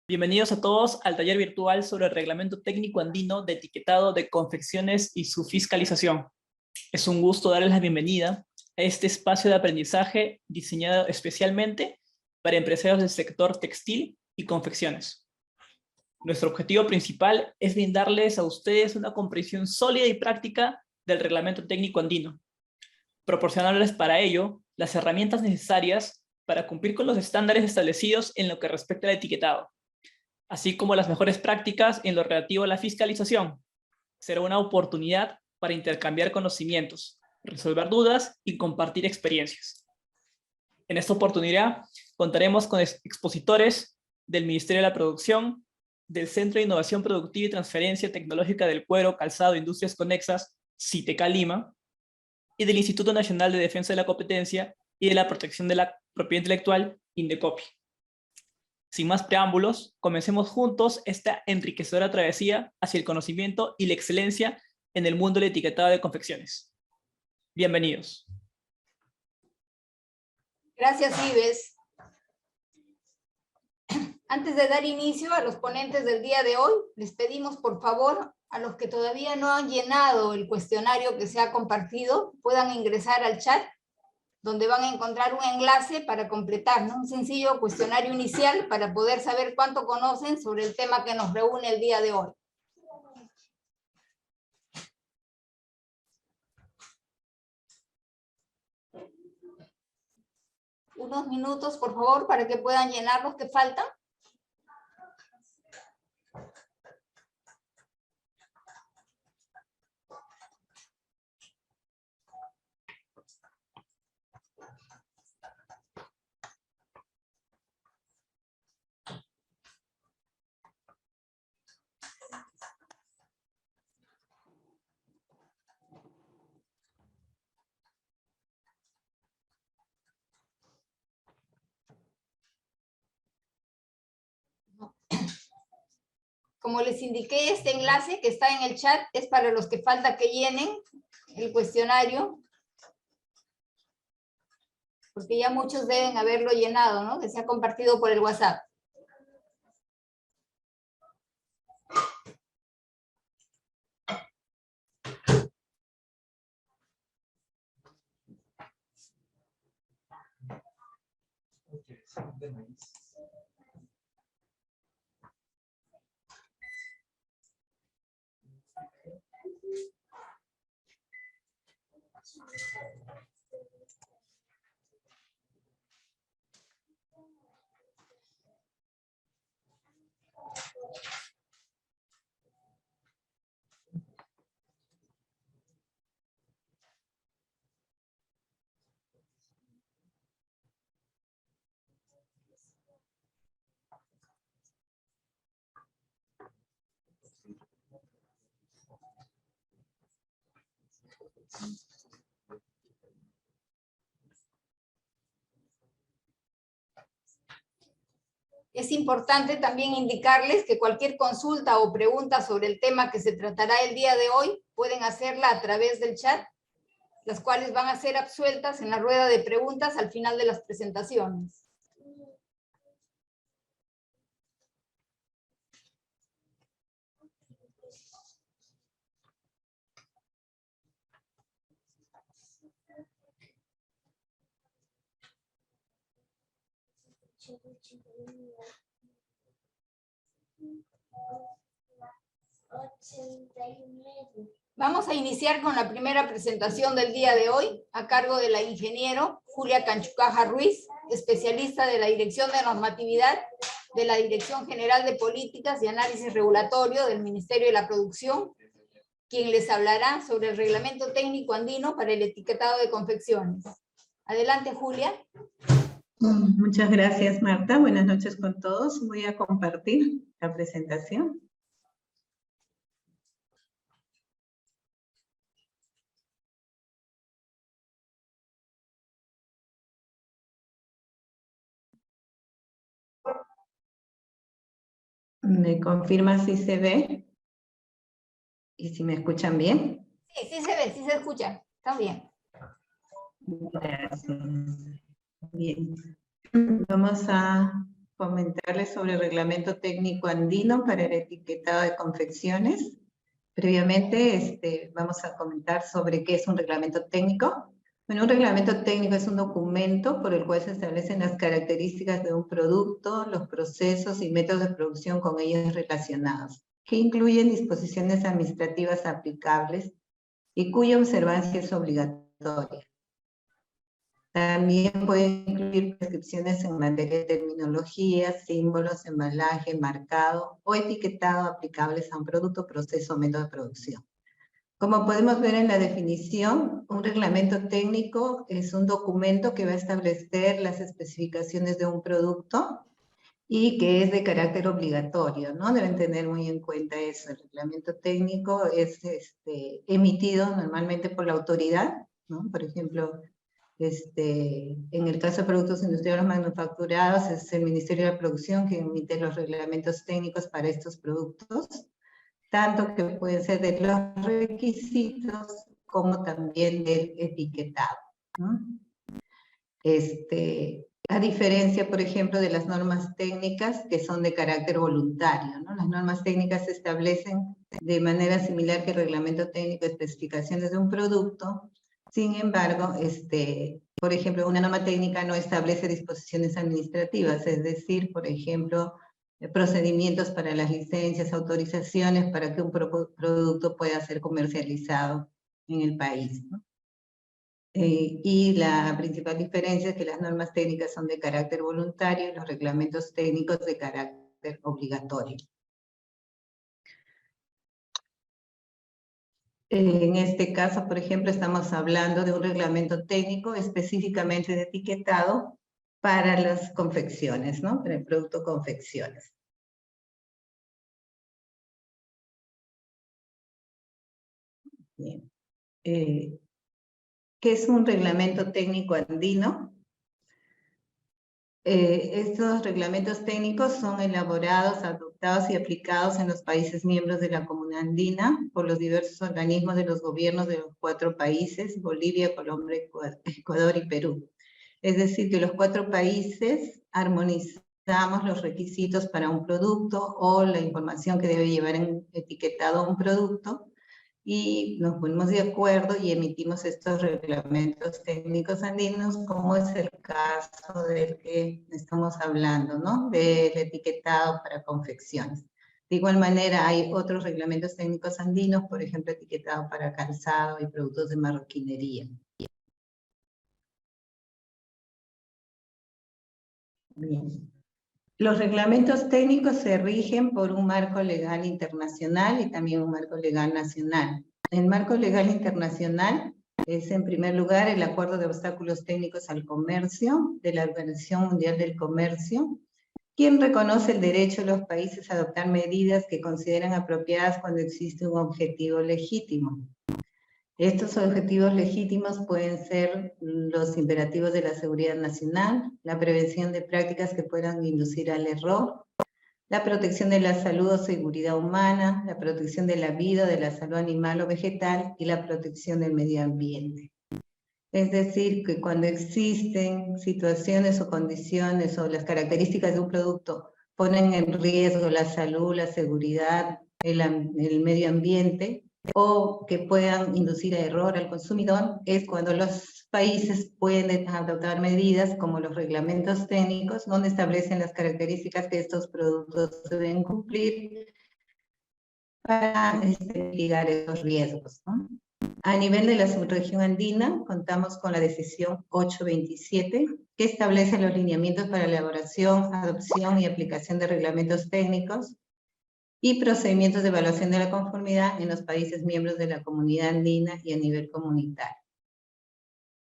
Bienvenidos a todos al taller virtual sobre el Reglamento Técnico Andino de Etiquetado de Confecciones y su fiscalización. Es un gusto darles la bienvenida a este espacio de aprendizaje diseñado especialmente para empresarios del sector textil y confecciones. Nuestro objetivo principal es brindarles a ustedes una comprensión sólida y práctica del Reglamento Técnico Andino, proporcionarles para ello las herramientas necesarias para cumplir con los estándares establecidos en lo que respecta al etiquetado, así como las mejores prácticas en lo relativo a la fiscalización. Será una oportunidad para intercambiar conocimientos, resolver dudas y compartir experiencias. En esta oportunidad contaremos con expositores del Ministerio de la Producción, del Centro de Innovación Productiva y Transferencia Tecnológica del Cuero, Calzado e Industrias Conexas, CITECA Lima, y del Instituto Nacional de Defensa de la Competencia y de la Protección de la Propiedad Intelectual, INDECOPI. Sin más preámbulos, comencemos juntos esta enriquecedora travesía hacia el conocimiento y la excelencia en el mundo del etiquetado de confecciones. Bienvenidos. Gracias, Ives. Antes de dar inicio a los ponentes del día de hoy, les pedimos por favor a los que todavía no han llenado el cuestionario que se ha compartido, puedan ingresar al chat, donde van a encontrar un enlace para completar, ¿no? Un sencillo cuestionario inicial para poder saber cuánto conocen sobre el tema que nos reúne el día de hoy. Unos minutos, por favor, para que puedan llenar los que faltan. Como les indiqué, este enlace que está en el chat es para los que falta que llenen el cuestionario, porque ya muchos deben haberlo llenado, ¿no? Que se ha compartido por el WhatsApp. Es importante también indicarles que cualquier consulta o pregunta sobre el tema que se tratará el día de hoy pueden hacerla a través del chat, las cuales van a ser absueltas en la rueda de preguntas al final de las presentaciones. Vamos a iniciar con la primera presentación del día de hoy, a cargo de la ingeniero Julia Canchucaja Ruiz, especialista de la Dirección de Normatividad de la Dirección General de Políticas y Análisis Regulatorio del Ministerio de la Producción, quien les hablará sobre el Reglamento Técnico Andino para el Etiquetado de Confecciones. Adelante, Julia. Muchas gracias, Marta. Buenas noches con todos. Voy a compartir la presentación. ¿Me confirma si se ve? ¿Y si me escuchan bien? Sí, sí se ve, sí se escucha. Está bien. Gracias. Bien. Vamos a comentarles sobre el Reglamento Técnico Andino para el etiquetado de confecciones. Previamente vamos a comentar sobre qué es un reglamento técnico. Bueno, un reglamento técnico es un documento por el cual se establecen las características de un producto, los procesos y métodos de producción con ellos relacionados, que incluyen disposiciones administrativas aplicables y cuya observancia es obligatoria. También pueden incluir prescripciones en materia de terminología, símbolos, embalaje, marcado o etiquetado aplicables a un producto, proceso o método de producción. Como podemos ver en la definición, un reglamento técnico es un documento que va a establecer las especificaciones de un producto y que es de carácter obligatorio, ¿no? Deben tener muy en cuenta eso. El reglamento técnico es emitido normalmente por la autoridad, ¿no? Por ejemplo, en el caso de productos industriales manufacturados, es el Ministerio de la Producción que emite los reglamentos técnicos para estos productos, tanto que pueden ser de los requisitos como también del etiquetado, ¿no? A diferencia, por ejemplo, de las normas técnicas que son de carácter voluntario, ¿no? Las normas técnicas se establecen de manera similar que el reglamento técnico de especificaciones de un producto. Sin embargo, por ejemplo, una norma técnica no establece disposiciones administrativas, es decir, por ejemplo, procedimientos para las licencias, autorizaciones para que un producto pueda ser comercializado en el país, ¿no? Y la principal diferencia es que las normas técnicas son de carácter voluntario y los reglamentos técnicos de carácter obligatorio. En este caso, por ejemplo, estamos hablando de un reglamento técnico específicamente de etiquetado para las confecciones, ¿no? Para el producto confecciones. Bien. ¿Qué es un reglamento técnico andino? Estos reglamentos técnicos son elaborados, adoptados y aplicados en los países miembros de la Comunidad Andina por los diversos organismos de los gobiernos de los 4 países, Bolivia, Colombia, Ecuador y Perú. Es decir, que los 4 países armonizamos los requisitos para un producto o la información que debe llevar en etiquetado un producto, y nos ponemos de acuerdo y emitimos estos reglamentos técnicos andinos, como es el caso del que estamos hablando, ¿no? Del etiquetado para confecciones. De igual manera, hay otros reglamentos técnicos andinos, por ejemplo, etiquetado para calzado y productos de marroquinería. Bien. Los reglamentos técnicos se rigen por un marco legal internacional y también un marco legal nacional. El marco legal internacional es, en primer lugar, el Acuerdo de Obstáculos Técnicos al Comercio de la Organización Mundial del Comercio, quien reconoce el derecho de los países a adoptar medidas que consideran apropiadas cuando existe un objetivo legítimo. Estos objetivos legítimos pueden ser los imperativos de la seguridad nacional, la prevención de prácticas que puedan inducir al error, la protección de la salud o seguridad humana, la protección de la vida o de la salud animal o vegetal y la protección del medio ambiente. Es decir, que cuando existen situaciones o condiciones o las características de un producto ponen en riesgo la salud, la seguridad, el medio ambiente, o que puedan inducir a error al consumidor, es cuando los países pueden adoptar medidas como los reglamentos técnicos, donde establecen las características que estos productos deben cumplir para mitigar esos riesgos, ¿no? A nivel de la subregión andina, contamos con la decisión 827, que establece los lineamientos para elaboración, adopción y aplicación de reglamentos técnicos y procedimientos de evaluación de la conformidad en los países miembros de la Comunidad Andina y a nivel comunitario.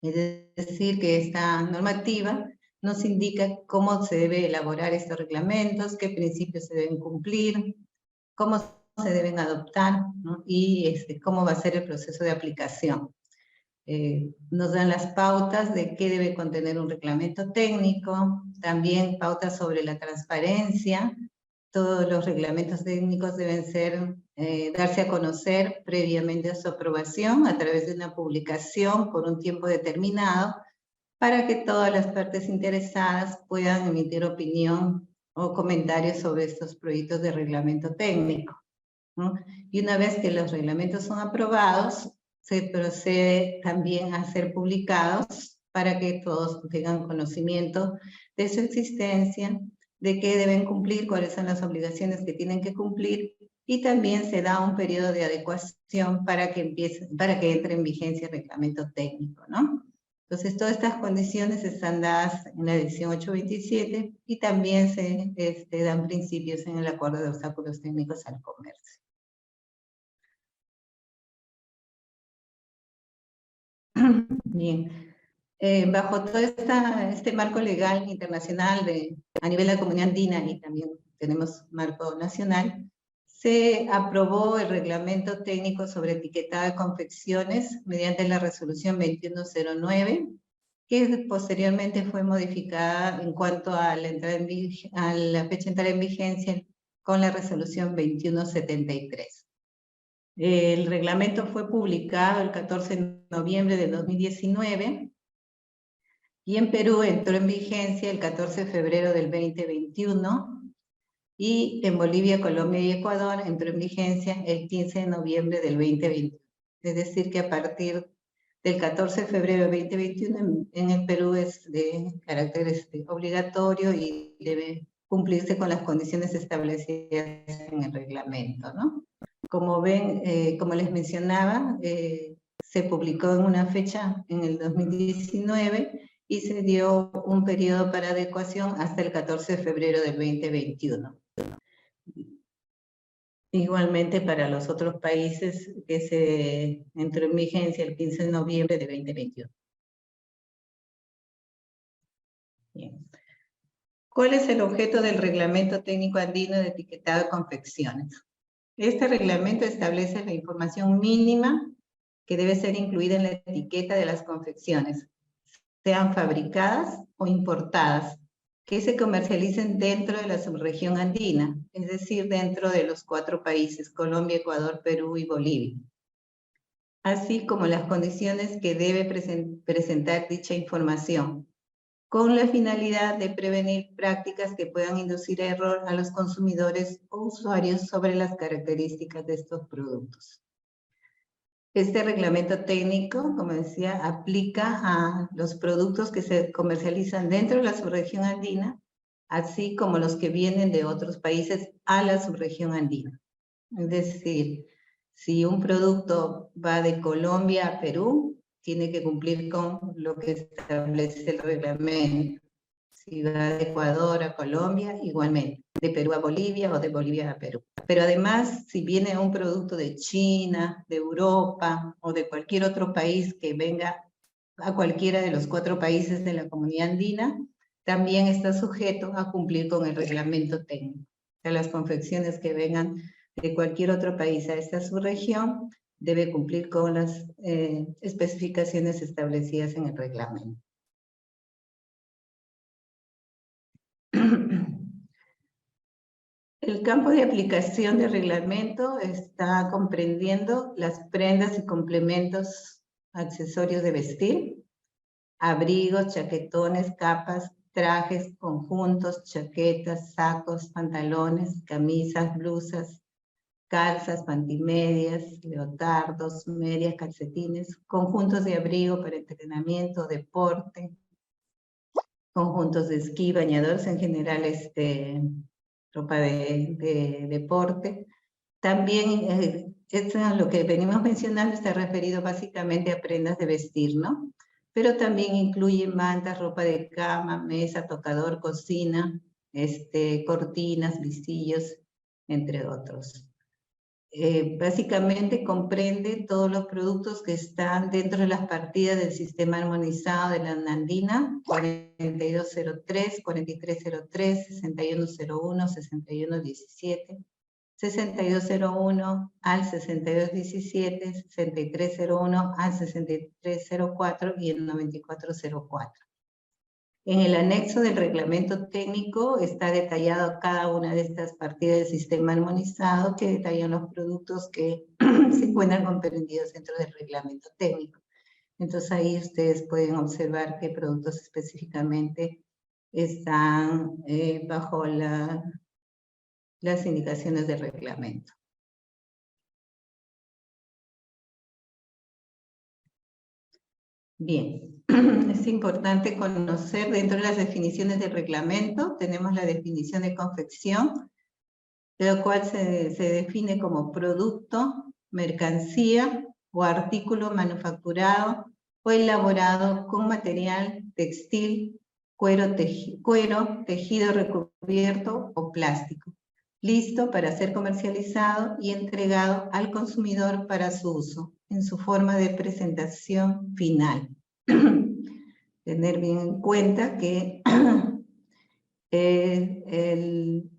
Es decir, que esta normativa nos indica cómo se debe elaborar estos reglamentos, qué principios se deben cumplir, cómo se deben adoptar, ¿no? Y cómo va a ser el proceso de aplicación. Nos dan las pautas de qué debe contener un reglamento técnico, también pautas sobre la transparencia. Todos los reglamentos técnicos deben darse a conocer previamente a su aprobación a través de una publicación por un tiempo determinado para que todas las partes interesadas puedan emitir opinión o comentarios sobre estos proyectos de reglamento técnico, ¿no? Y una vez que los reglamentos son aprobados, se procede también a ser publicados para que todos tengan conocimiento de su existencia, de qué deben cumplir, cuáles son las obligaciones que tienen que cumplir, y también se da un periodo de adecuación para que entre en vigencia el reglamento técnico, ¿no? Entonces, todas estas condiciones están dadas en la edición 827 y también se dan principios en el acuerdo de obstáculos técnicos al comercio. Bien, bajo todo este marco legal internacional a nivel de la Comunidad Andina, y también tenemos marco nacional, se aprobó el reglamento técnico sobre etiquetado de confecciones mediante la resolución 2109, que posteriormente fue modificada en cuanto a la fecha de entrada en vigencia con la resolución 2173. El reglamento fue publicado el 14 de noviembre de 2019 y en Perú entró en vigencia el 14 de febrero del 2021 y en Bolivia, Colombia y Ecuador entró en vigencia el 15 de noviembre del 2021. Es decir, que a partir del 14 de febrero del 2021 en el Perú es de carácter obligatorio y debe cumplirse con las condiciones establecidas en el reglamento, ¿no? Como ven, como les mencionaba, se publicó en una fecha en el 2019 y se dio un periodo para adecuación hasta el 14 de febrero del 2021. Igualmente para los otros países que se entró en vigencia el 15 de noviembre de 2021. Bien. ¿Cuál es el objeto del Reglamento Técnico Andino de Etiquetado de Confecciones? Este reglamento establece la información mínima que debe ser incluida en la etiqueta de las confecciones, sean fabricadas o importadas, que se comercialicen dentro de la subregión andina, es decir, dentro de los 4 países, Colombia, Ecuador, Perú y Bolivia, así como las condiciones que debe presentar dicha información, con la finalidad de prevenir prácticas que puedan inducir a error a los consumidores o usuarios sobre las características de estos productos. Este reglamento técnico, como decía, aplica a los productos que se comercializan dentro de la subregión andina, así como los que vienen de otros países a la subregión andina. Es decir, si un producto va de Colombia a Perú, tiene que cumplir con lo que establece el reglamento. Si va de Ecuador a Colombia, igualmente. De Perú a Bolivia o de Bolivia a Perú. Pero además, si viene un producto de China, de Europa o de cualquier otro país que venga a cualquiera de los 4 países de la Comunidad Andina, también está sujeto a cumplir con el reglamento técnico. O sea, las confecciones que vengan de cualquier otro país a esta subregión debe cumplir con las especificaciones establecidas en el reglamento. El campo de aplicación del reglamento está comprendiendo las prendas y complementos accesorios de vestir, abrigos, chaquetones, capas, trajes, conjuntos, chaquetas, sacos, pantalones, camisas, blusas, calzas, pantimedias, leotardos, medias, calcetines, conjuntos de abrigo para entrenamiento, deporte, conjuntos de esquí, bañadores en general, ropa de deporte. También, esto es lo que venimos mencionando, está referido básicamente a prendas de vestir, ¿no? Pero también incluye mantas, ropa de cama, mesa, tocador, cocina, cortinas, visillos, entre otros. Básicamente comprende todos los productos que están dentro de las partidas del sistema armonizado de la andina, 4203, 4303, 6101, 6117, 6201 al 6217, 6301 al 6304 y el 9404. En el anexo del reglamento técnico está detallado cada una de estas partidas del sistema armonizado que detallan los productos que se encuentran comprendidos dentro del reglamento técnico. Entonces ahí ustedes pueden observar qué productos específicamente están bajo las indicaciones del reglamento. Bien, es importante conocer dentro de las definiciones del reglamento, tenemos la definición de confección, lo cual se define como producto, mercancía o artículo manufacturado o elaborado con material textil, cuero, tejido recubierto o plástico, listo para ser comercializado y entregado al consumidor para su uso, en su forma de presentación final. Tener bien en cuenta que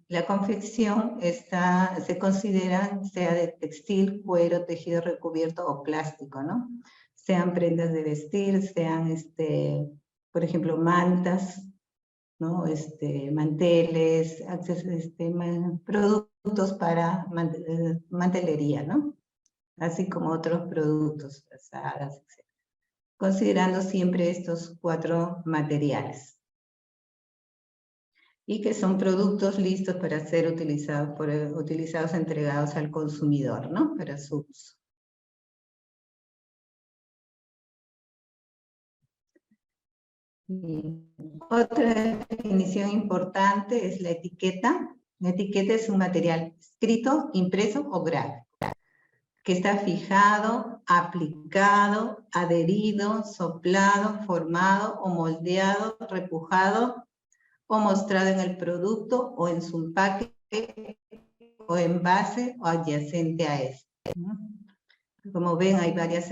la confección se considera, sea de textil, cuero, tejido recubierto o plástico, ¿no? Sean prendas de vestir, sean, por ejemplo, mantas, ¿no? Manteles, productos para mantelería, ¿no? Así como otros productos, frazadas, etc. Considerando siempre estos 4 materiales. Y que son productos listos para ser utilizados, entregados al consumidor, ¿no? Para su uso. Y otra definición importante es la etiqueta. La etiqueta es un material escrito, impreso o gráfico, que está fijado, aplicado, adherido, soplado, formado o moldeado, repujado o mostrado en el producto o en su empaque o envase o adyacente a este, ¿no? Como ven, hay varias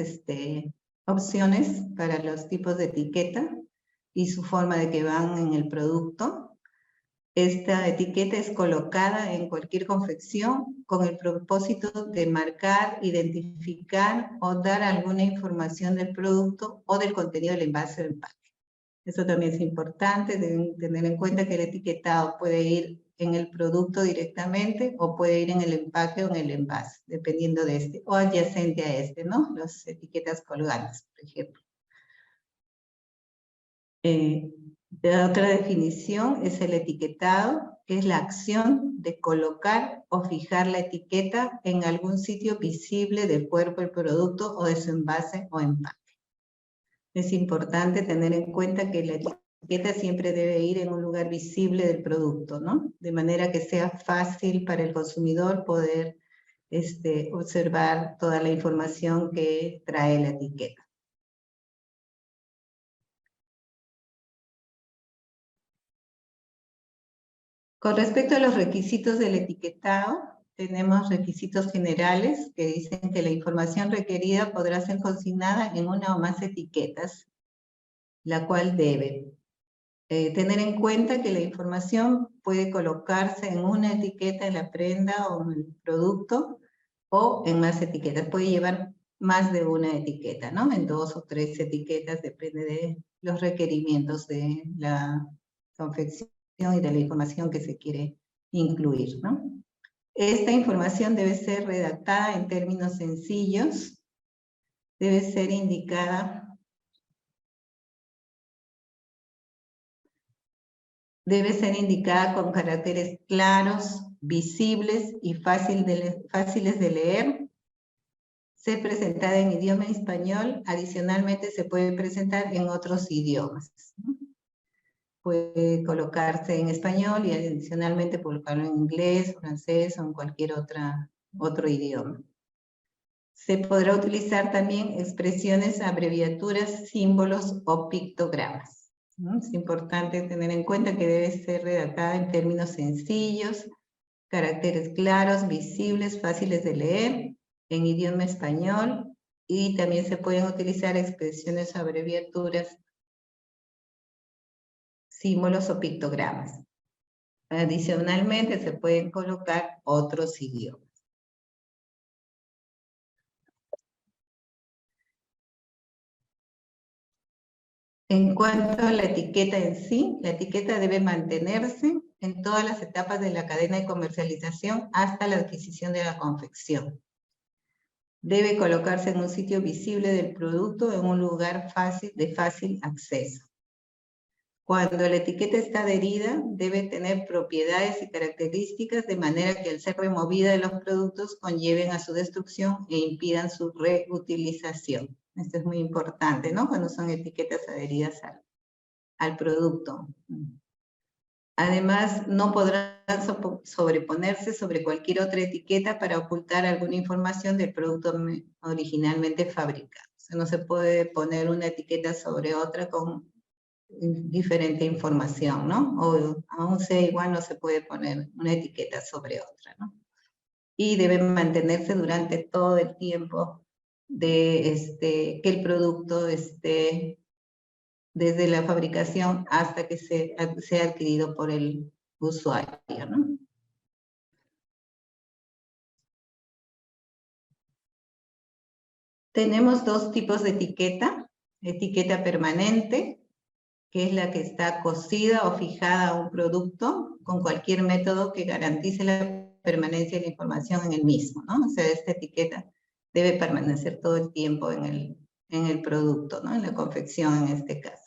opciones para los tipos de etiqueta y su forma de que van en el producto. Esta etiqueta es colocada en cualquier confección con el propósito de marcar, identificar o dar alguna información del producto o del contenido del envase o empaque. Eso también es importante, deben tener en cuenta que el etiquetado puede ir en el producto directamente o puede ir en el empaque o en el envase, dependiendo de o adyacente a ¿no? Las etiquetas colgantes, por ejemplo. La otra definición es el etiquetado, que es la acción de colocar o fijar la etiqueta en algún sitio visible del cuerpo del producto o de su envase o empaque. Es importante tener en cuenta que la etiqueta siempre debe ir en un lugar visible del producto, ¿no? De manera que sea fácil para el consumidor poder observar toda la información que trae la etiqueta. Con respecto a los requisitos del etiquetado, tenemos requisitos generales que dicen que la información requerida podrá ser consignada en una o más etiquetas, la cual debe tener en cuenta que la información puede colocarse en una etiqueta en la prenda o en el producto o en más etiquetas. Puede llevar más de una etiqueta, ¿no? En 2 o 3 etiquetas, depende de los requerimientos de la confección y de la información que se quiere incluir, ¿no? Esta información debe ser redactada en términos sencillos, debe ser indicada con caracteres claros, visibles y fáciles de leer. Ser presentada en idioma español, adicionalmente se puede presentar en otros idiomas. Puede colocarse en español y adicionalmente colocarlo en inglés, francés o en cualquier otro idioma. Se podrá utilizar también expresiones, abreviaturas, símbolos o pictogramas. Es importante tener en cuenta que debe ser redactada en términos sencillos, caracteres claros, visibles, fáciles de leer, en idioma español, y también se pueden utilizar expresiones, abreviaturas, símbolos o pictogramas. Adicionalmente se pueden colocar otros idiomas. En cuanto a la etiqueta en sí, la etiqueta debe mantenerse en todas las etapas de la cadena de comercialización hasta la adquisición de la confección. Debe colocarse en un sitio visible del producto en un lugar de fácil acceso. Cuando la etiqueta está adherida, debe tener propiedades y características de manera que al ser removida de los productos conlleven a su destrucción e impidan su reutilización. Esto es muy importante, ¿no? Cuando son etiquetas adheridas al producto. Además, no podrán sobreponerse sobre cualquier otra etiqueta para ocultar alguna información del producto originalmente fabricado. O sea, no se puede poner una etiqueta sobre otra con diferente información, ¿no? O aún sea igual, no se puede poner una etiqueta sobre otra, ¿no? Y debe mantenerse durante todo el tiempo de que el producto esté desde la fabricación hasta que sea adquirido por el usuario, ¿no? Tenemos dos tipos de etiqueta permanente, que es la que está cosida o fijada a un producto con cualquier método que garantice la permanencia de la información en el mismo, ¿no? O sea, esta etiqueta debe permanecer todo el tiempo en el producto, ¿no? En la confección en este caso.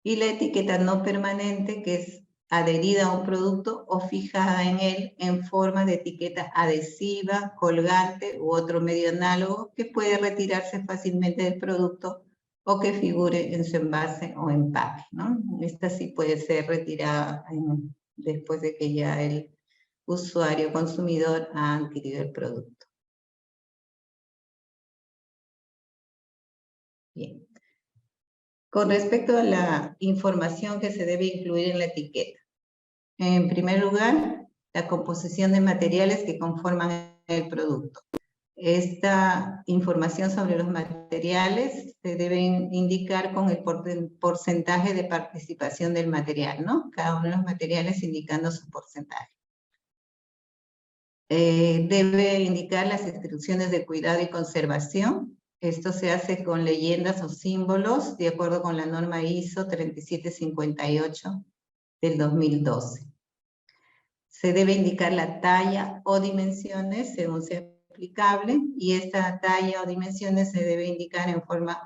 Y la etiqueta no permanente, que es adherida a un producto o fijada en él en forma de etiqueta adhesiva, colgante u otro medio análogo que puede retirarse fácilmente del producto o que figure en su envase o empaque, ¿no? Esta sí puede ser retirada después de que ya el usuario consumidor ha adquirido el producto. Bien. Con respecto a la información que se debe incluir en la etiqueta. En primer lugar, la composición de materiales que conforman el producto. Esta información sobre los materiales se debe indicar con el porcentaje de participación del material, ¿no? Cada uno de los materiales indicando su porcentaje. Debe indicar las instrucciones de cuidado y conservación. Esto se hace con leyendas o símbolos de acuerdo con la norma ISO 3758 del 2012. Se debe indicar la talla o dimensiones según sea aplicable, y esta talla o dimensiones se debe indicar en forma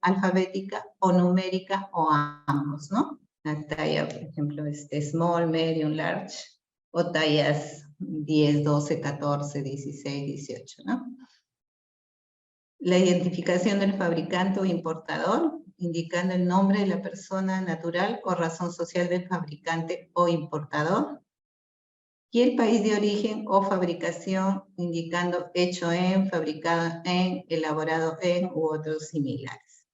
alfabética o numérica o ambos, ¿no? La talla, por ejemplo, small, medium, large, o tallas 10, 12, 14, 16, 18, ¿no? La identificación del fabricante o importador, indicando el nombre de la persona natural o razón social del fabricante o importador. Y el país de origen o fabricación, indicando hecho en, fabricado en, elaborado en u otros similares.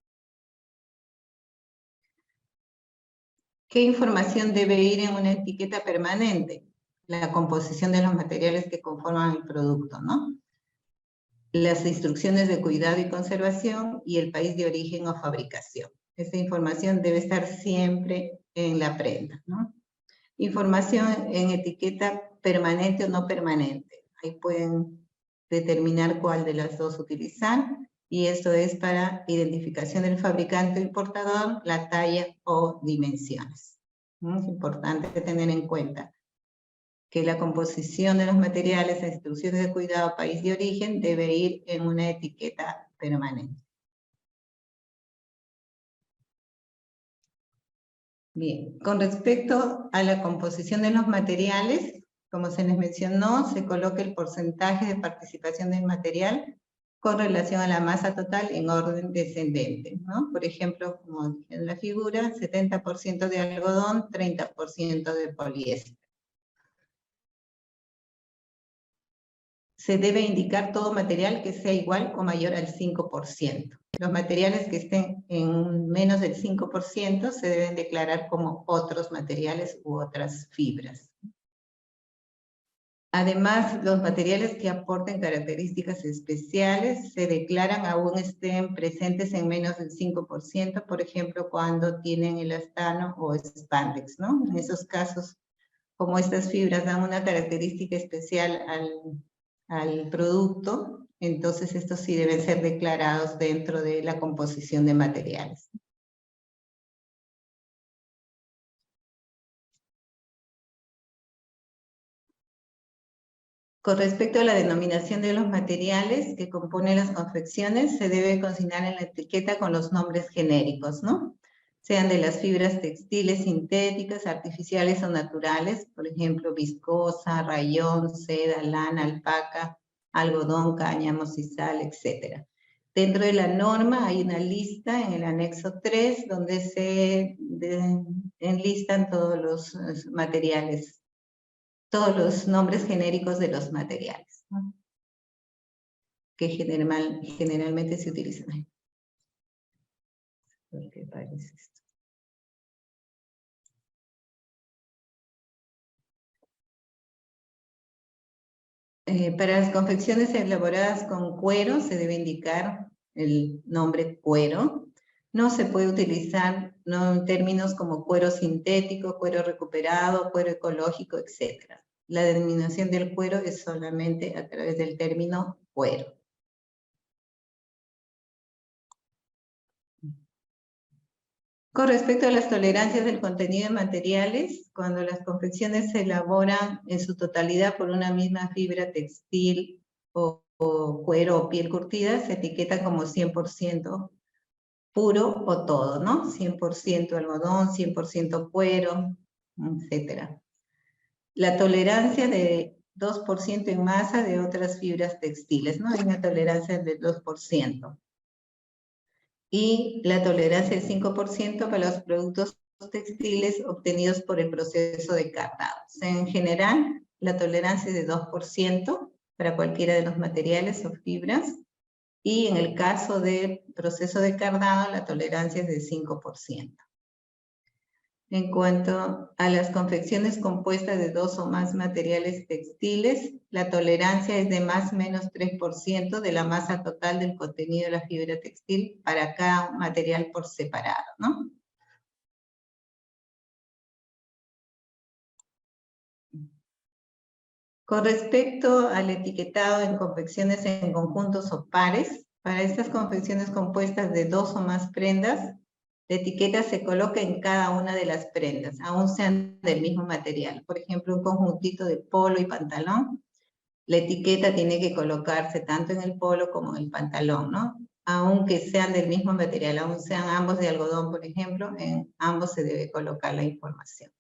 ¿Qué información debe ir en una etiqueta permanente? La composición de los materiales que conforman el producto, ¿no? Las instrucciones de cuidado y conservación y el país de origen o fabricación. Esta información debe estar siempre en la prenda, ¿no? Información en etiqueta permanente o no permanente. Ahí pueden determinar cuál de las dos utilizar, y esto es para identificación del fabricante o importador, la talla o dimensiones. Es importante tener en cuenta que la composición de los materiales, las instrucciones de cuidado, país de origen, debe ir en una etiqueta permanente. Bien, con respecto a la composición de los materiales, como se les mencionó, se coloca el porcentaje de participación del material con relación a la masa total en orden descendente, ¿no? Por ejemplo, como dije en la figura, 70% de algodón, 30% de poliéster. Se debe indicar todo material que sea igual o mayor al 5%. Los materiales que estén en menos del 5% se deben declarar como otros materiales u otras fibras. Además, los materiales que aporten características especiales se declaran aún estén presentes en menos del 5%, por ejemplo, cuando tienen elastano o spandex, ¿no? En esos casos, como estas fibras dan una característica especial al producto, entonces estos sí deben ser declarados dentro de la composición de materiales. Con respecto a la denominación de los materiales que componen las confecciones, se debe consignar en la etiqueta con los nombres genéricos, ¿no? sean de las fibras textiles sintéticas, artificiales o naturales, por ejemplo, viscosa, rayón, seda, lana, alpaca, algodón, cáñamo, sisal, etc. Dentro de la norma hay una lista en el anexo 3 donde se enlistan todos los materiales, todos los nombres genéricos de los materiales, ¿no?, que generalmente se utilizan. ¿Por qué parece esto? Para las confecciones elaboradas con cuero se debe indicar el nombre cuero. No se puede utilizar términos como cuero sintético, cuero recuperado, cuero ecológico, etc. La denominación del cuero es solamente a través del término cuero. Con respecto a las tolerancias del contenido de materiales, cuando las confecciones se elaboran en su totalidad por una misma fibra textil o cuero o piel curtida, se etiqueta como 100% puro o todo, ¿no? 100% algodón, 100% cuero, etc. La tolerancia de 2% en masa de otras fibras textiles, ¿no? Hay una tolerancia del 2%. Y la tolerancia del 5% para los productos textiles obtenidos por el proceso de cardado. O sea, en general, la tolerancia es de 2% para cualquiera de los materiales o fibras, y en el caso del proceso de cardado, la tolerancia es de 5%. En cuanto a las confecciones compuestas de 2 o más materiales textiles, la tolerancia es de más o menos 3% de la masa total del contenido de la fibra textil para cada material por separado, ¿no? Con respecto al etiquetado en confecciones en conjuntos o pares, para estas confecciones compuestas de 2 o más prendas, la etiqueta se coloca en cada una de las prendas, aun sean del mismo material. Por ejemplo, un conjuntito de polo y pantalón, la etiqueta tiene que colocarse tanto en el polo como en el pantalón, ¿no? Aunque sean del mismo material, aun sean ambos de algodón, por ejemplo, en ambos se debe colocar la información.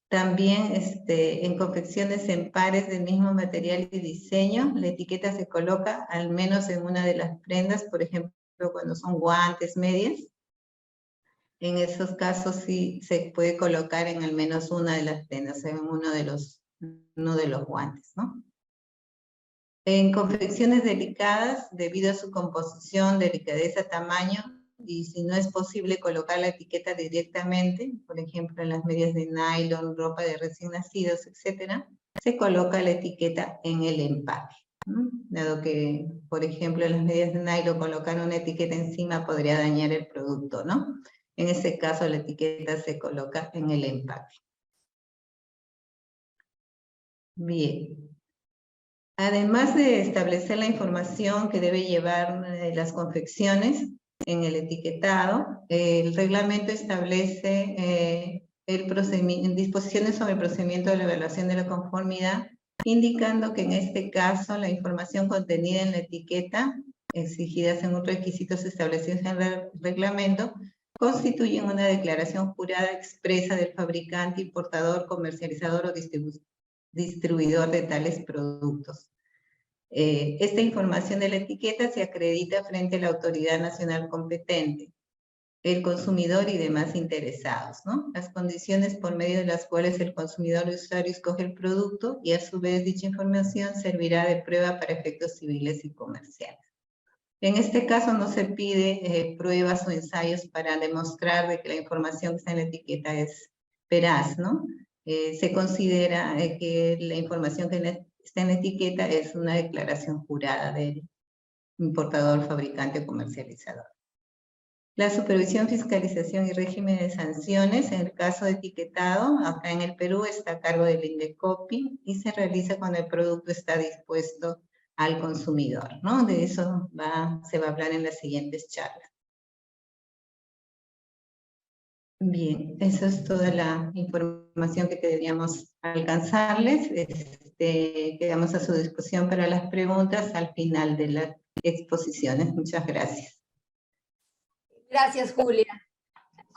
También en confecciones en pares del mismo material y diseño, la etiqueta se coloca al menos en una de las prendas, por ejemplo, cuando son guantes, medias. En esos casos sí se puede colocar en al menos una de las prendas, en uno de los guantes, ¿no? En confecciones delicadas, debido a su composición, delicadeza, tamaño, y si no es posible colocar la etiqueta directamente, por ejemplo en las medias de nylon, ropa de recién nacidos, etc., se coloca la etiqueta en el empaque, ¿no? Dado que, por ejemplo, en las medias de nylon colocar una etiqueta encima podría dañar el producto, ¿no? En ese caso la etiqueta se coloca en el empaque. Bien. Además de establecer la información que debe llevar las confecciones en el etiquetado, el reglamento establece disposiciones sobre el procedimiento de la evaluación de la conformidad, indicando que en este caso la información contenida en la etiqueta, exigida según requisitos establecidos en el reglamento, constituyen una declaración jurada expresa del fabricante, importador, comercializador o distribuidor de tales productos. Esta información de la etiqueta se acredita frente a la autoridad nacional competente, el consumidor y demás interesados, ¿no? Las condiciones por medio de las cuales el consumidor o usuario escoge el producto, y a su vez dicha información servirá de prueba para efectos civiles y comerciales. En este caso no se pide pruebas o ensayos para demostrar de que la información que está en la etiqueta es veraz, ¿no? Se considera que la información que está en la etiqueta es una declaración jurada del importador, fabricante o comercializador. La supervisión, fiscalización y régimen de sanciones, en el caso de etiquetado, acá en el Perú está a cargo del INDECOPI y se realiza cuando el producto está dispuesto al consumidor, ¿no? De eso se va a hablar en las siguientes charlas. Bien, eso es toda la información que queríamos alcanzarles. Quedamos a su disposición para las preguntas al final de las exposiciones. Muchas gracias. Gracias, Julia.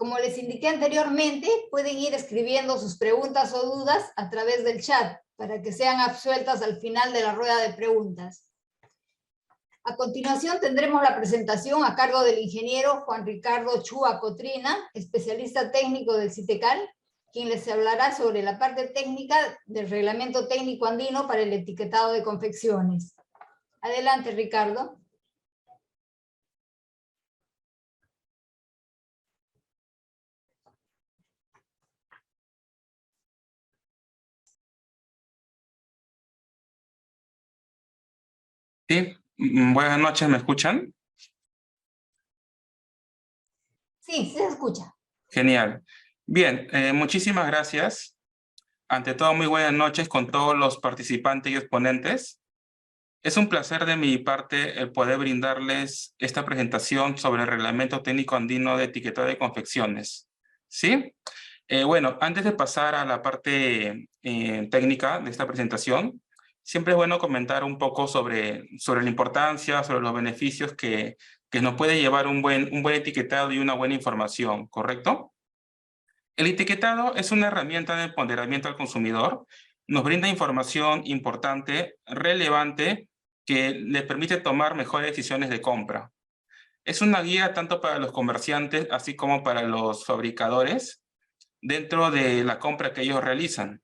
Como les indiqué anteriormente, pueden ir escribiendo sus preguntas o dudas a través del chat para que sean absueltas al final de la rueda de preguntas. A continuación tendremos la presentación a cargo del ingeniero Juan Ricardo Chúa Cotrina, especialista técnico del CITECAL, quien les hablará sobre la parte técnica del Reglamento Técnico Andino para el etiquetado de confecciones. Adelante, Ricardo. Sí, buenas noches, ¿me escuchan? Sí, se escucha. Genial. Bien, muchísimas gracias. Ante todo, muy buenas noches con todos los participantes y exponentes. Es un placer de mi parte el poder brindarles esta presentación sobre el Reglamento Técnico Andino de Etiquetado de Confecciones. ¿Sí? Bueno, antes de pasar a la parte técnica de esta presentación, siempre es bueno comentar un poco sobre la importancia, sobre los beneficios que nos puede llevar un buen etiquetado y una buena información, ¿correcto? El etiquetado es una herramienta de empoderamiento al consumidor. Nos brinda información importante, relevante, que le permite tomar mejores decisiones de compra. Es una guía tanto para los comerciantes, así como para los fabricadores, dentro de la compra que ellos realizan.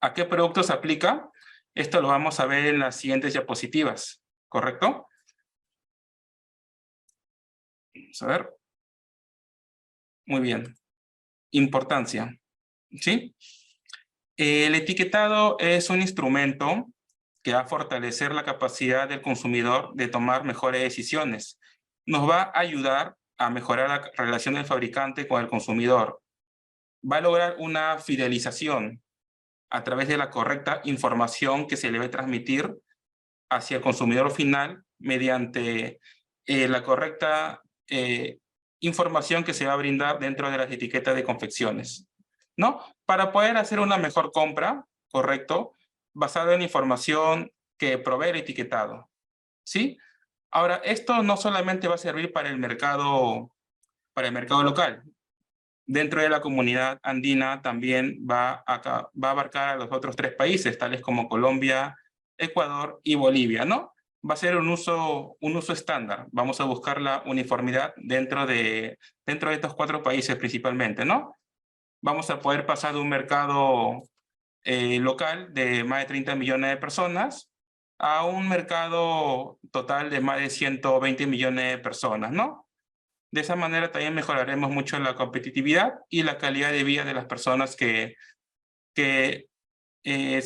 ¿A qué productos se aplica? Esto lo vamos a ver en las siguientes diapositivas, ¿correcto? Vamos a ver. Muy bien. Importancia, ¿sí? El etiquetado es un instrumento que va a fortalecer la capacidad del consumidor de tomar mejores decisiones. Nos va a ayudar a mejorar la relación del fabricante con el consumidor. Va a lograr una fidelización a través de la correcta información que se le va a transmitir hacia el consumidor final mediante la correcta información que se va a brindar dentro de las etiquetas de confecciones, ¿no? Para poder hacer una mejor compra, ¿correcto? Basada en información que provee el etiquetado, ¿sí? Ahora, esto no solamente va a servir para el mercado local. Dentro de la comunidad andina también va a abarcar a los otros 3 países, tales como Colombia, Ecuador y Bolivia, ¿no? Va a ser un uso estándar. Vamos a buscar la uniformidad dentro de estos 4 países principalmente, ¿no? Vamos a poder pasar de un mercado local de más de 30 millones de personas a un mercado total de más de 120 millones de personas, ¿no? De esa manera también mejoraremos mucho la competitividad y la calidad de vida de las personas que se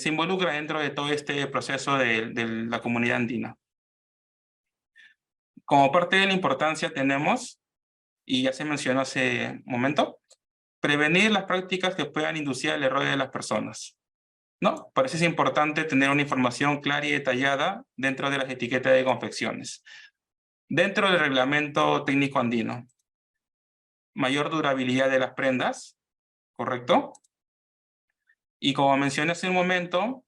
involucran dentro de todo este proceso de la comunidad andina. Como parte de la importancia tenemos, y ya se mencionó hace un momento, prevenir las prácticas que puedan inducir al error de las personas, ¿no? Por eso es importante tener una información clara y detallada dentro de las etiquetas de confecciones. Dentro del Reglamento Técnico Andino, mayor durabilidad de las prendas, ¿correcto? Y como mencioné hace un momento,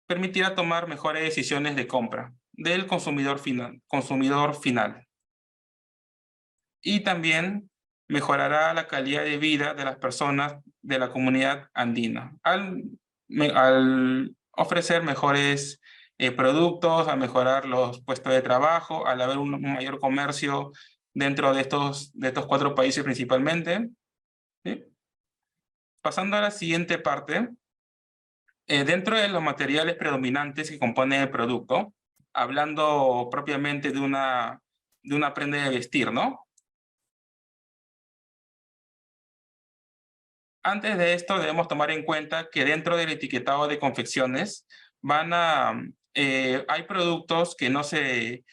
permitirá tomar mejores decisiones de compra del consumidor final. Y también mejorará la calidad de vida de las personas de la comunidad andina al ofrecer mejores productos, a mejorar los puestos de trabajo, al haber un mayor comercio dentro de estos 4 países principalmente, ¿sí? Pasando a la siguiente parte, dentro de los materiales predominantes que componen el producto, hablando propiamente de una prenda de vestir, ¿no? Antes de esto debemos tomar en cuenta que dentro del etiquetado de confecciones hay productos que no son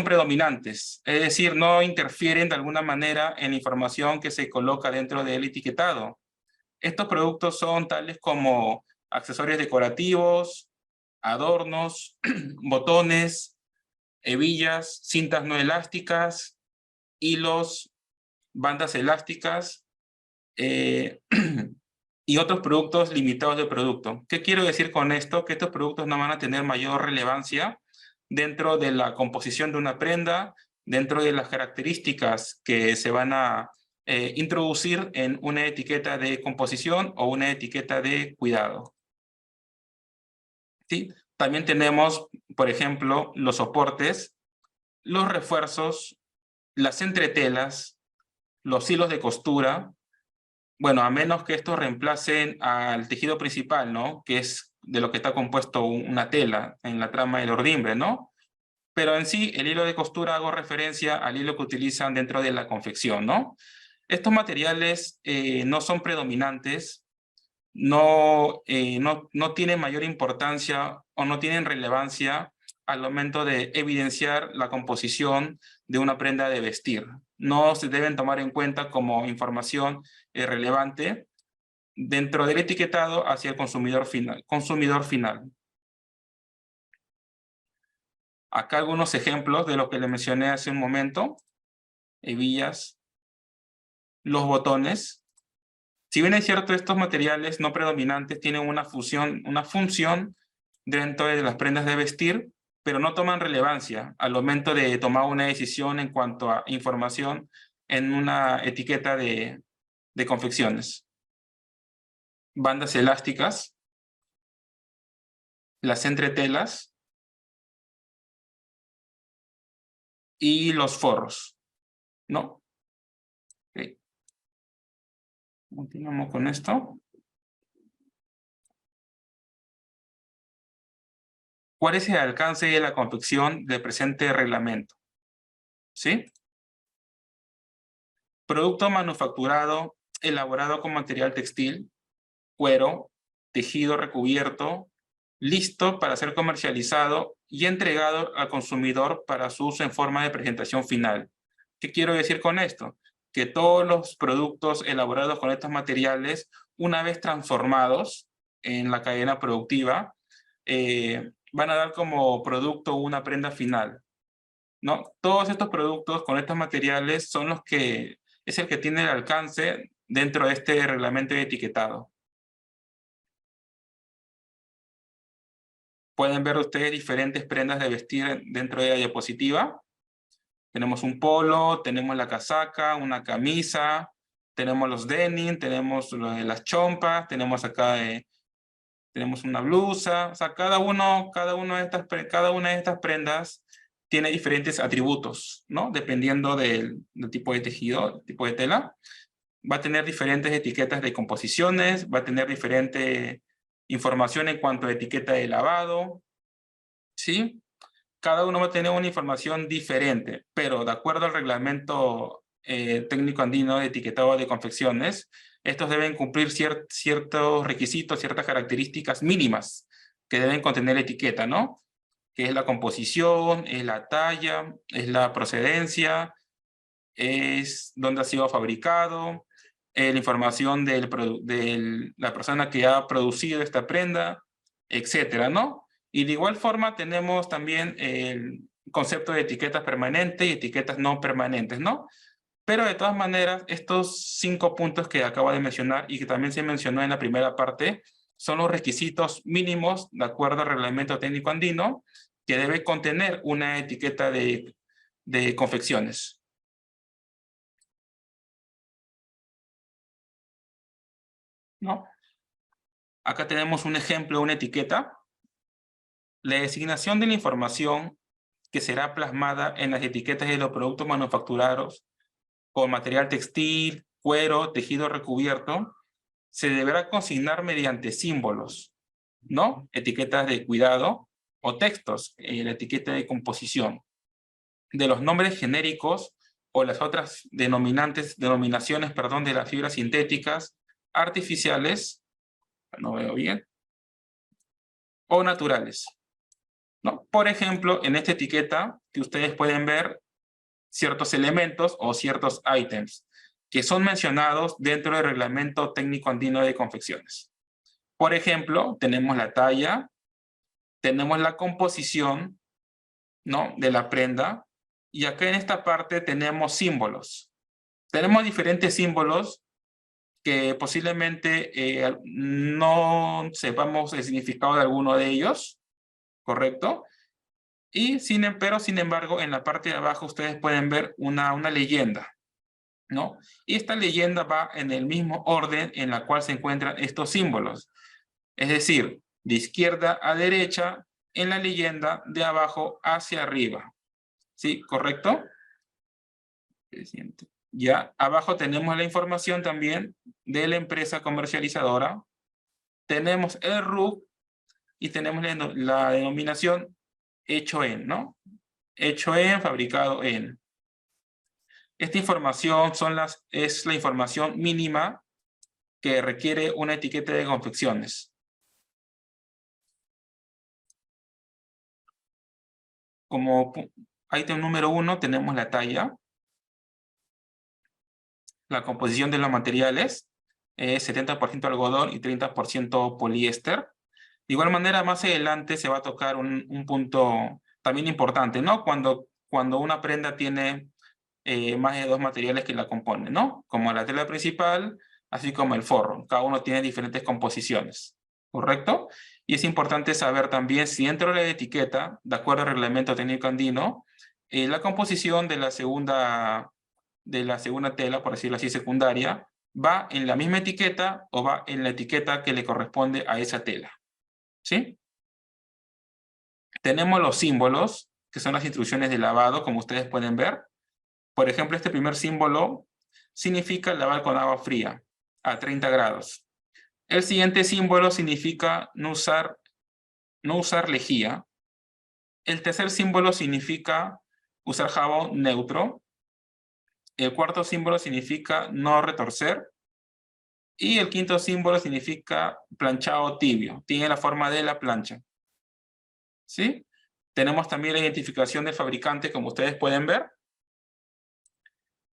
predominantes, es decir, no interfieren de alguna manera en la información que se coloca dentro del etiquetado. Estos productos son tales como accesorios decorativos, adornos, botones, hebillas, cintas no elásticas, hilos, bandas elásticas, y otros productos limitados de producto. ¿Qué quiero decir con esto? Que estos productos no van a tener mayor relevancia dentro de la composición de una prenda, dentro de las características que se van a introducir en una etiqueta de composición o una etiqueta de cuidado. ¿Sí? También tenemos, por ejemplo, los soportes, los refuerzos, las entretelas, los hilos de costura. Bueno, a menos que estos reemplacen al tejido principal, ¿no? Que es de lo que está compuesto una tela en la trama del ordimbre, ¿no? Pero en sí, el hilo de costura hago referencia al hilo que utilizan dentro de la confección, ¿no? Estos materiales no son predominantes, no tienen mayor importancia o no tienen relevancia al momento de evidenciar la composición de una prenda de vestir. No se deben tomar en cuenta como información relevante dentro del etiquetado hacia el consumidor final. Acá algunos ejemplos de lo que le mencioné hace un momento. Hebillas, los botones. Si bien es cierto, estos materiales no predominantes tienen una función dentro de las prendas de vestir, pero no toman relevancia al momento de tomar una decisión en cuanto a información en una etiqueta de confecciones. Bandas elásticas, las entretelas y los forros, ¿no? Okay. Continuamos con esto. ¿Cuál es el alcance de la confección del presente reglamento? ¿Sí? Producto manufacturado, elaborado con material textil, cuero, tejido recubierto, listo para ser comercializado y entregado al consumidor para su uso en forma de presentación final. ¿Qué quiero decir con esto? Que todos los productos elaborados con estos materiales, una vez transformados en la cadena productiva, van a dar como producto una prenda final, ¿no? Todos estos productos con estos materiales son los que es el que tiene el alcance dentro de este reglamento de etiquetado. Pueden ver ustedes diferentes prendas de vestir dentro de la diapositiva. Tenemos un polo, tenemos la casaca, una camisa, tenemos los denim, tenemos las chompas, tenemos acá tenemos una blusa. O sea, cada una de estas prendas tiene diferentes atributos, ¿no? Dependiendo del tipo de tejido, tipo de tela. Va a tener diferentes etiquetas de composiciones, va a tener diferente información en cuanto a etiqueta de lavado, ¿sí? Cada uno va a tener una información diferente, pero de acuerdo al reglamento técnico andino de etiquetado de confecciones, estos deben cumplir ciertos requisitos, ciertas características mínimas que deben contener la etiqueta, ¿no? Que es la composición, es la talla, es la procedencia, es dónde ha sido fabricado, la información de la persona que ha producido esta prenda, etcétera, ¿no? Y de igual forma tenemos también el concepto de etiquetas permanentes y etiquetas no permanentes, ¿no? Pero de todas maneras, estos 5 puntos que acabo de mencionar y que también se mencionó en la primera parte, son los requisitos mínimos de acuerdo al reglamento técnico andino que debe contener una etiqueta de confecciones. ¿No? Acá tenemos un ejemplo de una etiqueta. La designación de la información que será plasmada en las etiquetas de los productos manufacturados con material textil, cuero, tejido recubierto, se deberá consignar mediante símbolos, ¿no? Etiquetas de cuidado o textos, la etiqueta de composición, de los nombres genéricos o las otras denominaciones, perdón, de las fibras sintéticas, artificiales, no veo bien, o naturales, ¿no? Por ejemplo, en esta etiqueta que ustedes pueden ver ciertos elementos o ciertos ítems que son mencionados dentro del reglamento técnico andino de confecciones. Por ejemplo, tenemos la talla, tenemos la composición, ¿no? De la prenda, y acá en esta parte tenemos símbolos. Tenemos diferentes símbolos que posiblemente no sepamos el significado de alguno de ellos, ¿correcto? Pero sin embargo, en la parte de abajo ustedes pueden ver una leyenda, ¿no? Y esta leyenda va en el mismo orden en la cual se encuentran estos símbolos. Es decir, de izquierda a derecha en la leyenda, de abajo hacia arriba. ¿Sí? ¿Correcto? Ya, abajo tenemos la información también de la empresa comercializadora. Tenemos el RUC y tenemos la denominación hecho en, ¿no? Hecho en, fabricado en. Esta información es la información mínima que requiere una etiqueta de confecciones. Como ítem número 1 tenemos la talla, la composición de los materiales, 70% algodón y 30% poliéster. De igual manera, más adelante se va a tocar un punto también importante, ¿no? Cuando una prenda tiene más de 2 materiales que la componen, ¿no? Como la tela principal, así como el forro. Cada uno tiene diferentes composiciones, ¿correcto? Y es importante saber también si dentro de la etiqueta, de acuerdo al reglamento técnico andino, la composición de la segunda tela, por decirlo así, secundaria, va en la misma etiqueta o va en la etiqueta que le corresponde a esa tela. ¿Sí? Tenemos los símbolos, que son las instrucciones de lavado, como ustedes pueden ver. Por ejemplo, este primer símbolo significa lavar con agua fría, a 30 grados. El siguiente símbolo significa no usar lejía. El tercer símbolo significa usar jabón neutro. El cuarto símbolo significa no retorcer. Y el quinto símbolo significa planchado tibio. Tiene la forma de la plancha. ¿Sí? Tenemos también la identificación del fabricante, como ustedes pueden ver.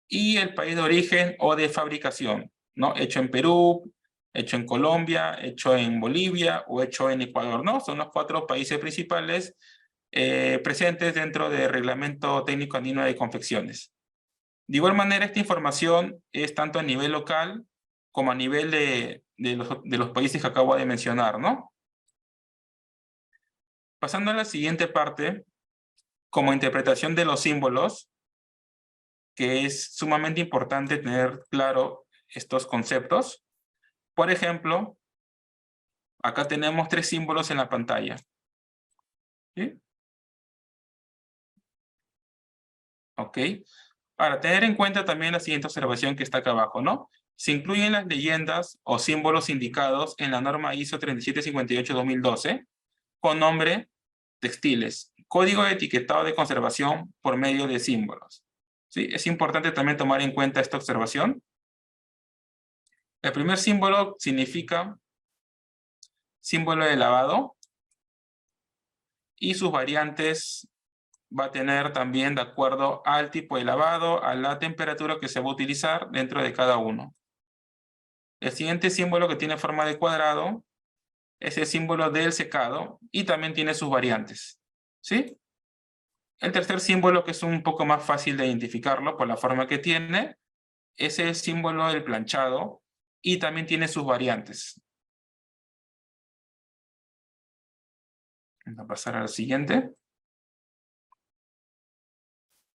Y el país de origen o de fabricación, ¿no? Hecho en Perú, hecho en Colombia, hecho en Bolivia o hecho en Ecuador, ¿no? Son los 4 países principales presentes dentro del Reglamento Técnico Andino de Confecciones. De igual manera, esta información es tanto a nivel local como a nivel de los países que acabo de mencionar, ¿no? Pasando a la siguiente parte, como interpretación de los símbolos, que es sumamente importante tener claro estos conceptos. Por ejemplo, acá tenemos 3 símbolos en la pantalla. ¿Sí? Ok. Ahora, tener en cuenta también la siguiente observación que está acá abajo, ¿no? Se incluyen las leyendas o símbolos indicados en la norma ISO 3758-2012 con nombre textiles, código de etiquetado de conservación por medio de símbolos. ¿Sí? Es importante también tomar en cuenta esta observación. El primer símbolo significa símbolo de lavado y sus variantes va a tener también de acuerdo al tipo de lavado, a la temperatura que se va a utilizar dentro de cada uno. El siguiente símbolo, que tiene forma de cuadrado, es el símbolo del secado y también tiene sus variantes. ¿Sí? El tercer símbolo, que es un poco más fácil de identificarlo por la forma que tiene, es el símbolo del planchado y también tiene sus variantes. Vamos a pasar al siguiente.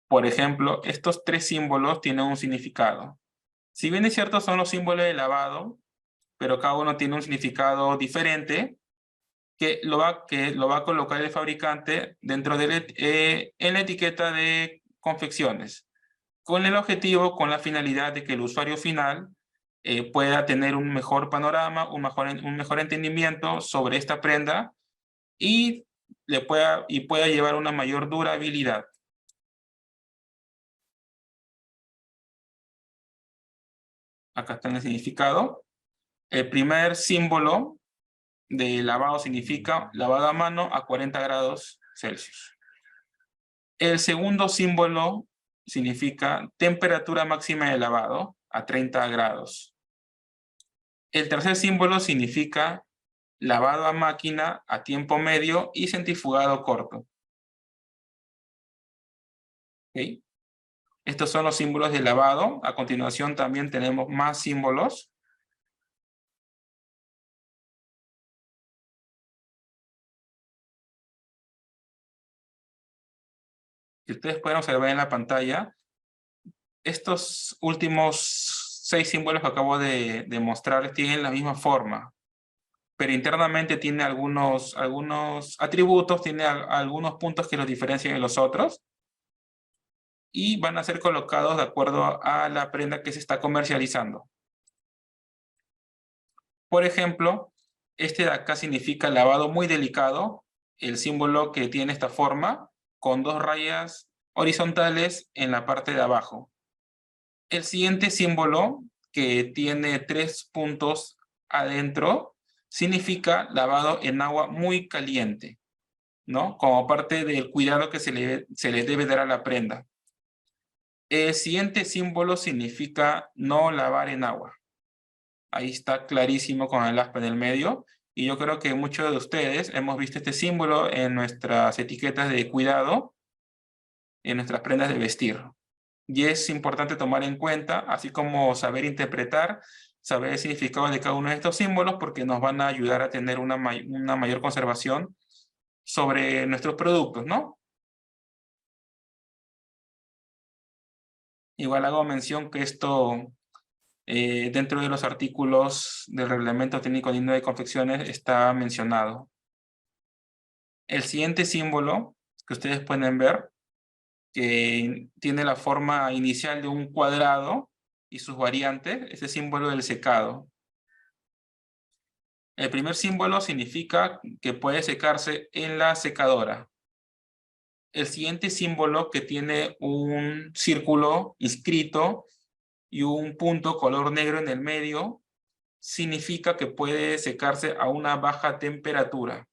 Por ejemplo, estos 3 símbolos tienen un significado. Si bien es cierto, son los símbolos de lavado, pero cada uno tiene un significado diferente que lo va a colocar el fabricante dentro de en la etiqueta de confecciones, con el objetivo, con la finalidad de que el usuario final pueda tener un mejor panorama, un mejor entendimiento sobre esta prenda y pueda llevar una mayor durabilidad. Acá está el significado. El primer símbolo de lavado significa lavado a mano a 40 grados Celsius. El segundo símbolo significa temperatura máxima de lavado a 30 grados. El tercer símbolo significa lavado a máquina a tiempo medio y centrifugado corto. ¿Okay? Estos son los símbolos de lavado. A continuación también tenemos más símbolos. que ustedes pueden observar en la pantalla, estos últimos 6 símbolos que acabo de mostrar tienen la misma forma, pero internamente tiene algunos atributos, tiene algunos puntos que los diferencian de los otros, y van a ser colocados de acuerdo a la prenda que se está comercializando. Por ejemplo, este de acá significa lavado muy delicado, el símbolo que tiene esta forma, con 2 rayas horizontales en la parte de abajo. El siguiente símbolo, que tiene 3 puntos adentro, significa lavado en agua muy caliente, ¿no? Como parte del cuidado que se le debe dar a la prenda. El siguiente símbolo significa no lavar en agua. Ahí está clarísimo con el aspa en el medio. Y yo creo que muchos de ustedes hemos visto este símbolo en nuestras etiquetas de cuidado, en nuestras prendas de vestir. Y es importante tomar en cuenta, así como saber interpretar, saber el significado de cada uno de estos símbolos, porque nos van a ayudar a tener una mayor conservación sobre nuestros productos, ¿no? Igual hago mención que esto, dentro de los artículos del Reglamento Técnico Andino de Confecciones, está mencionado. El siguiente símbolo que ustedes pueden ver, que tiene la forma inicial de un cuadrado y sus variantes, es el símbolo del secado. El primer símbolo significa que puede secarse en la secadora. El siguiente símbolo, que tiene un círculo inscrito y un punto color negro en el medio, significa que puede secarse a una baja temperatura.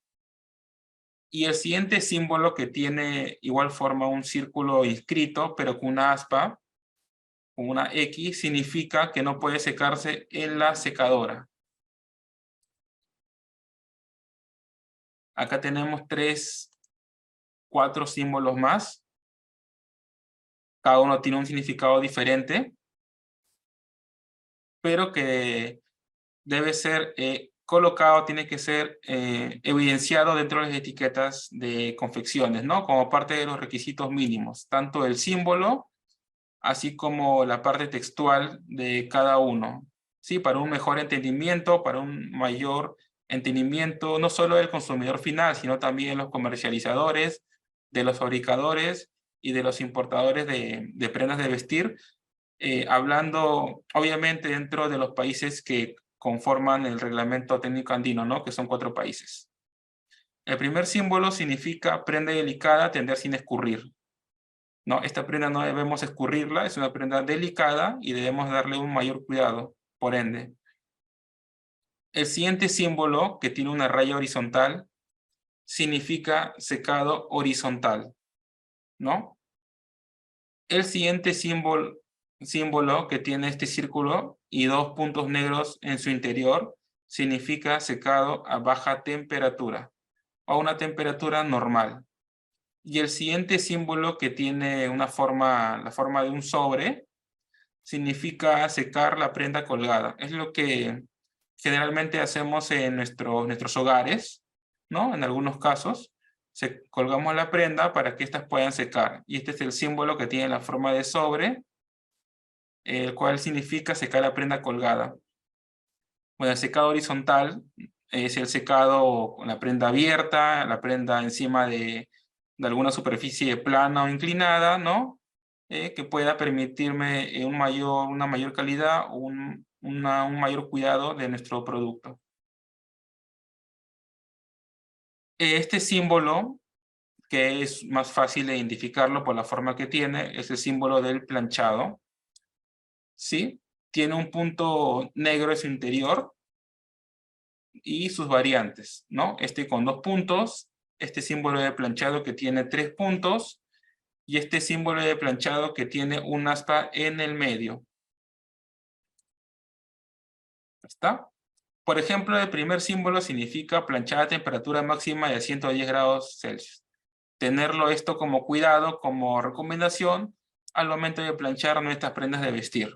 Y el siguiente símbolo, que tiene igual forma un círculo inscrito, pero con una aspa, con una X, significa que no puede secarse en la secadora. Acá tenemos 4 símbolos más. Cada uno tiene un significado diferente, pero que debe ser colocado, tiene que ser evidenciado dentro de las etiquetas de confecciones, ¿no? Como parte de los requisitos mínimos, tanto el símbolo, así como la parte textual de cada uno, ¿sí? Para un mejor entendimiento, para un mayor entendimiento, no solo del consumidor final, sino también de los comercializadores, de los fabricadores y de los importadores de prendas de vestir, hablando obviamente dentro de los países que conforman el Reglamento Técnico Andino, ¿no? Que son 4 países. El primer símbolo significa prenda delicada, tender sin escurrir. No, esta prenda no debemos escurrirla, es una prenda delicada y debemos darle un mayor cuidado, por ende. El siguiente símbolo, que tiene una raya horizontal, significa secado horizontal, ¿no? El siguiente símbolo, que tiene este círculo y 2 puntos negros en su interior, significa secado a baja temperatura, a una temperatura normal. Y el siguiente símbolo, que tiene la forma de un sobre, significa secar la prenda colgada. Es lo que generalmente hacemos en nuestros hogares, ¿no? En algunos casos, colgamos la prenda para que éstas puedan secar. Y este es el símbolo que tiene la forma de sobre, el cual significa secar la prenda colgada. Bueno, el secado horizontal es el secado con la prenda abierta, la prenda encima de alguna superficie plana o inclinada, ¿no? Que pueda permitirme una mayor calidad o un mayor cuidado de nuestro producto. Este símbolo, que es más fácil de identificarlo por la forma que tiene, es el símbolo del planchado. ¿Sí? Tiene un punto negro en su interior y sus variantes, ¿no? Este con 2 puntos, este símbolo de planchado que tiene 3 puntos, y este símbolo de planchado que tiene un aspa en el medio. ¿Está? Por ejemplo, el primer símbolo significa planchar a temperatura máxima de 110 grados Celsius. Tenerlo esto como cuidado, como recomendación al momento de planchar nuestras prendas de vestir.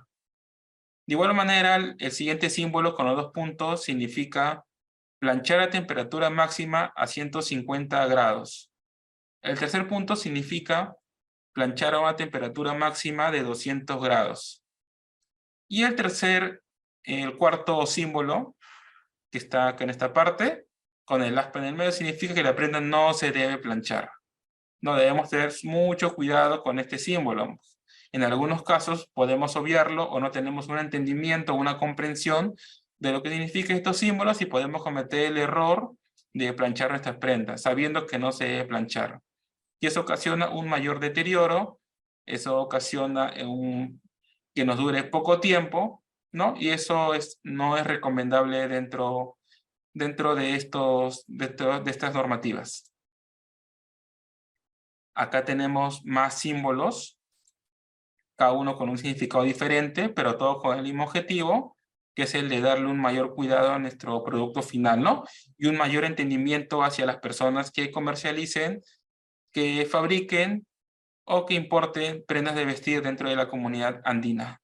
De igual manera, el siguiente símbolo con los 2 puntos significa planchar a temperatura máxima a 150 grados. El tercer punto significa planchar a una temperatura máxima de 200 grados. Y el cuarto símbolo, que está acá en esta parte, con el aspa en el medio, significa que la prenda no se debe planchar. No debemos tener mucho cuidado con este símbolo. En algunos casos podemos obviarlo o no tenemos un entendimiento o una comprensión de lo que significan estos símbolos y podemos cometer el error de planchar nuestras prendas, sabiendo que no se debe planchar. Y eso ocasiona un mayor deterioro, eso ocasiona que nos dure poco tiempo, ¿no? Y eso no es recomendable dentro de estas normativas. Acá tenemos más símbolos, cada uno con un significado diferente, pero todos con el mismo objetivo, que es el de darle un mayor cuidado a nuestro producto final, ¿no? Y un mayor entendimiento hacia las personas que comercialicen, que fabriquen o que importen prendas de vestir dentro de la comunidad andina.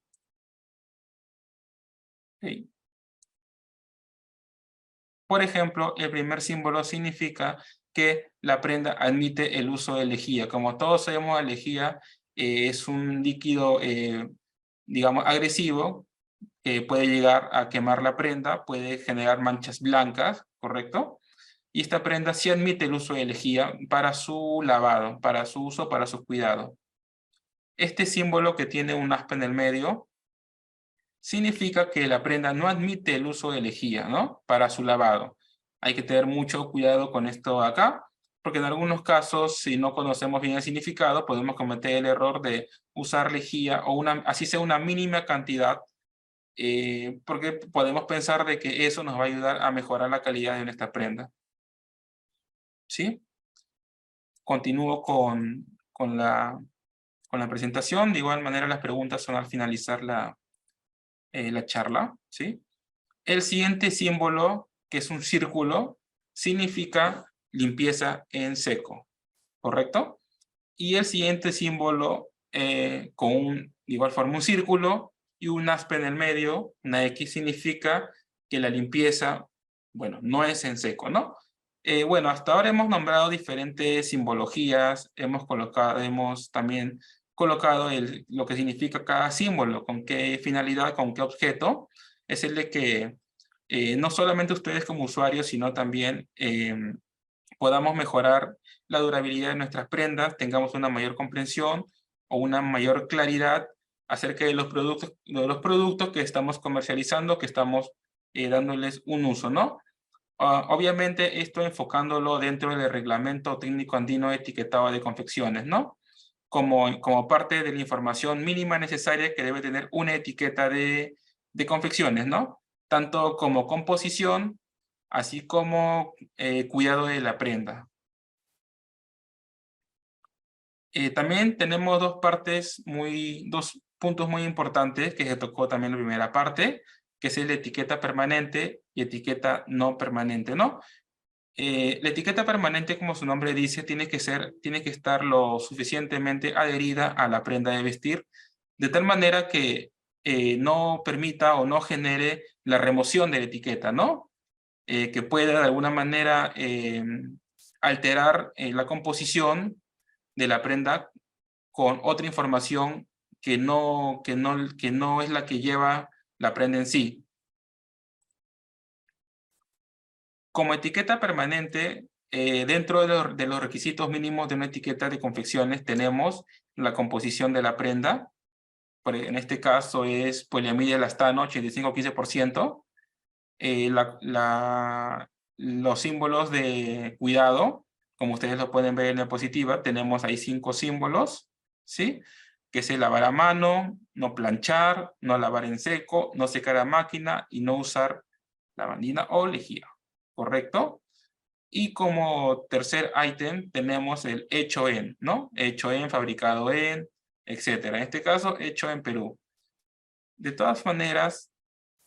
Okay. Por ejemplo, el primer símbolo significa que la prenda admite el uso de lejía. Como todos sabemos, la lejía es un líquido, digamos, agresivo, que puede llegar a quemar la prenda, puede generar manchas blancas, ¿correcto? Y esta prenda sí admite el uso de lejía para su lavado, para su uso, para su cuidado. Este símbolo que tiene un aspa en el medio significa que la prenda no admite el uso de lejía, ¿no? Para su lavado. Hay que tener mucho cuidado con esto acá, porque en algunos casos, si no conocemos bien el significado, podemos cometer el error de usar lejía o así sea una mínima cantidad, porque podemos pensar de que eso nos va a ayudar a mejorar la calidad de nuestra prenda. ¿Sí? Continúo con la presentación. De igual manera, las preguntas son al finalizar la charla, ¿sí? El siguiente símbolo, que es un círculo, significa limpieza en seco, ¿correcto? Y el siguiente símbolo, de igual forma un círculo y un aspa en el medio, una X, significa que la limpieza, bueno, no es en seco, ¿no? Bueno, hasta ahora hemos nombrado diferentes simbologías, hemos también colocado lo que significa cada símbolo, con qué finalidad, con qué objeto. Es el de que no solamente ustedes como usuarios, sino también podamos mejorar la durabilidad de nuestras prendas, tengamos una mayor comprensión o una mayor claridad acerca de los productos que estamos comercializando, que estamos dándoles un uso, ¿no? Obviamente esto enfocándolo dentro del Reglamento Técnico Andino de Etiquetado de Confecciones, ¿no? Como parte de la información mínima necesaria que debe tener una etiqueta de confecciones, ¿no? Tanto como composición, así como cuidado de la prenda. También tenemos dos puntos muy importantes que se tocó también en la primera parte, que es la etiqueta permanente y etiqueta no permanente, ¿no? La etiqueta permanente, como su nombre dice, tiene que estar lo suficientemente adherida a la prenda de vestir, de tal manera que no permita o no genere la remoción de la etiqueta, ¿no? Que pueda de alguna manera alterar la composición de la prenda con otra información que no es la que lleva la prenda en sí. Como etiqueta permanente, dentro de los requisitos mínimos de una etiqueta de confecciones tenemos la composición de la prenda. En este caso es poliamida elastano 85-15%. Los símbolos de cuidado, como ustedes lo pueden ver en la diapositiva, tenemos ahí 5 símbolos, ¿sí? Que es el lavar a mano, no planchar, no lavar en seco, no secar a máquina y no usar lavandina o lejía, ¿correcto? Y como tercer ítem tenemos el hecho en, ¿no? Hecho en, fabricado en, etcétera. En este caso, hecho en Perú. De todas maneras,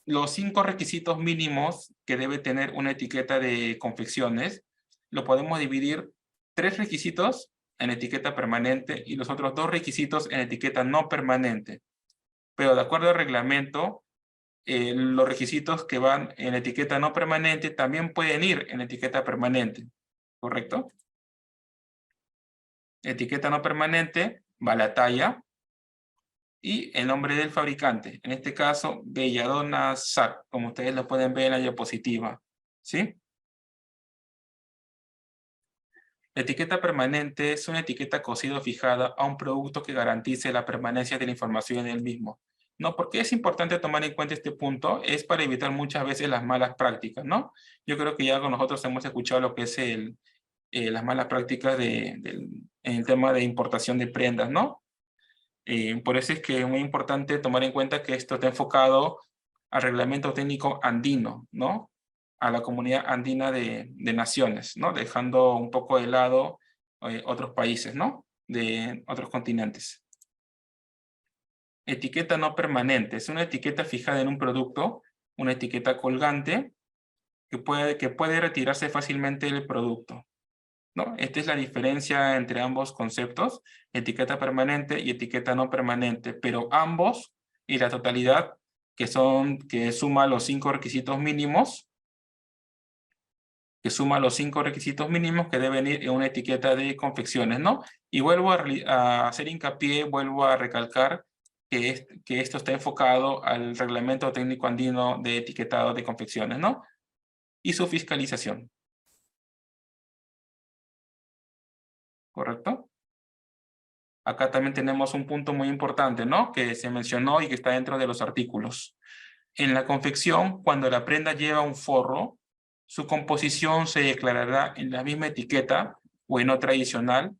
los 5 requisitos mínimos que debe tener una etiqueta de confecciones, lo podemos dividir 3 requisitos en etiqueta permanente y los otros 2 requisitos en etiqueta no permanente. Pero de acuerdo al reglamento, los requisitos que van en etiqueta no permanente también pueden ir en etiqueta permanente, ¿correcto? Etiqueta no permanente va la talla y el nombre del fabricante. En este caso, Belladonna SAC, como ustedes lo pueden ver en la diapositiva. ¿Sí? La etiqueta permanente es una etiqueta cosida o fijada a un producto que garantice la permanencia de la información en el mismo. ¿No? ¿Por qué es importante tomar en cuenta este punto? Es para evitar muchas veces las malas prácticas, ¿no? Yo creo que ya con nosotros hemos escuchado lo que es las malas prácticas en el tema de importación de prendas, ¿no? Por eso es que es muy importante tomar en cuenta que esto está enfocado al reglamento técnico andino, ¿no? A la comunidad andina de naciones, ¿no? Dejando un poco de lado otros países, ¿no? De otros continentes. Etiqueta no permanente. Es una etiqueta fijada en un producto, una etiqueta colgante que puede retirarse fácilmente del producto, ¿no? Esta es la diferencia entre ambos conceptos, etiqueta permanente y etiqueta no permanente, pero ambos y la totalidad que suma los 5 requisitos mínimos, que deben ir en una etiqueta de confecciones, ¿no? Y vuelvo a hacer hincapié, vuelvo a recalcar que esto está enfocado al Reglamento Técnico Andino de Etiquetado de Confecciones, ¿no? Y su fiscalización. ¿Correcto? Acá también tenemos un punto muy importante, ¿no? Que se mencionó y que está dentro de los artículos. En la confección, cuando la prenda lleva un forro, su composición se declarará en la misma etiqueta o en otra adicional,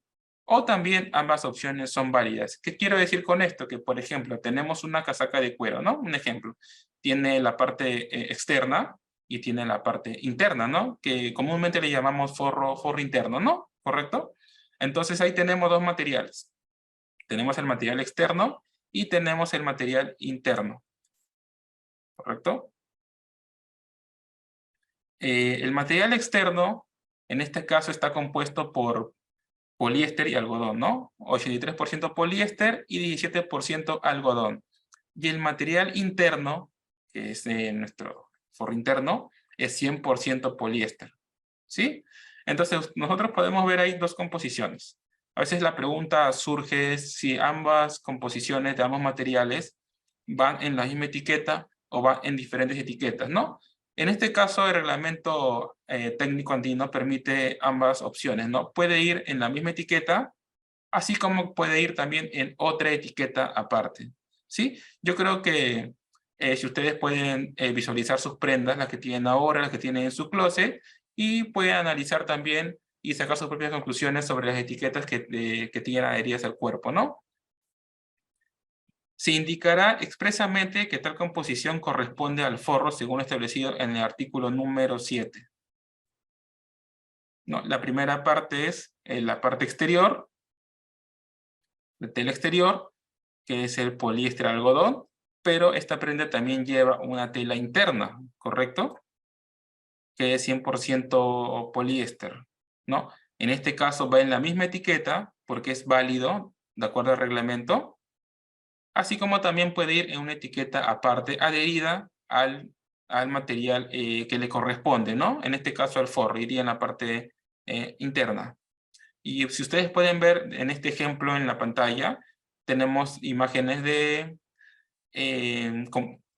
o también ambas opciones son válidas. ¿Qué quiero decir con esto? Que, por ejemplo, tenemos una casaca de cuero, ¿no? Un ejemplo. Tiene la parte externa y tiene la parte interna, ¿no? Que comúnmente le llamamos forro interno, ¿no? ¿Correcto? Entonces ahí tenemos dos materiales. Tenemos el material externo y tenemos el material interno. ¿Correcto? El material externo, en este caso, está compuesto por poliéster y algodón, ¿no? 83% poliéster y 17% algodón. Y el material interno, que es nuestro forro interno, es 100% poliéster. ¿Sí? Entonces, nosotros podemos ver ahí dos composiciones. A veces la pregunta surge si ambas composiciones de ambos materiales van en la misma etiqueta o van en diferentes etiquetas, ¿no? En este caso, el reglamento técnico andino permite ambas opciones, ¿no? Puede ir en la misma etiqueta, así como puede ir también en otra etiqueta aparte, ¿sí? Yo creo que si ustedes pueden visualizar sus prendas, las que tienen ahora, las que tienen en su closet, y pueden analizar también y sacar sus propias conclusiones sobre las etiquetas que tienen adheridas al cuerpo, ¿no? Se indicará expresamente que tal composición corresponde al forro según establecido en el artículo número 7. ¿No? La primera parte es la parte exterior, la tela exterior, que es el poliéster algodón, pero esta prenda también lleva una tela interna, ¿correcto? Que es 100% poliéster, ¿no? En este caso va en la misma etiqueta porque es válido, de acuerdo al reglamento, así como también puede ir en una etiqueta aparte adherida al material que le corresponde, ¿no? En este caso al forro, iría en la parte interna. Y si ustedes pueden ver en este ejemplo en la pantalla, tenemos imágenes de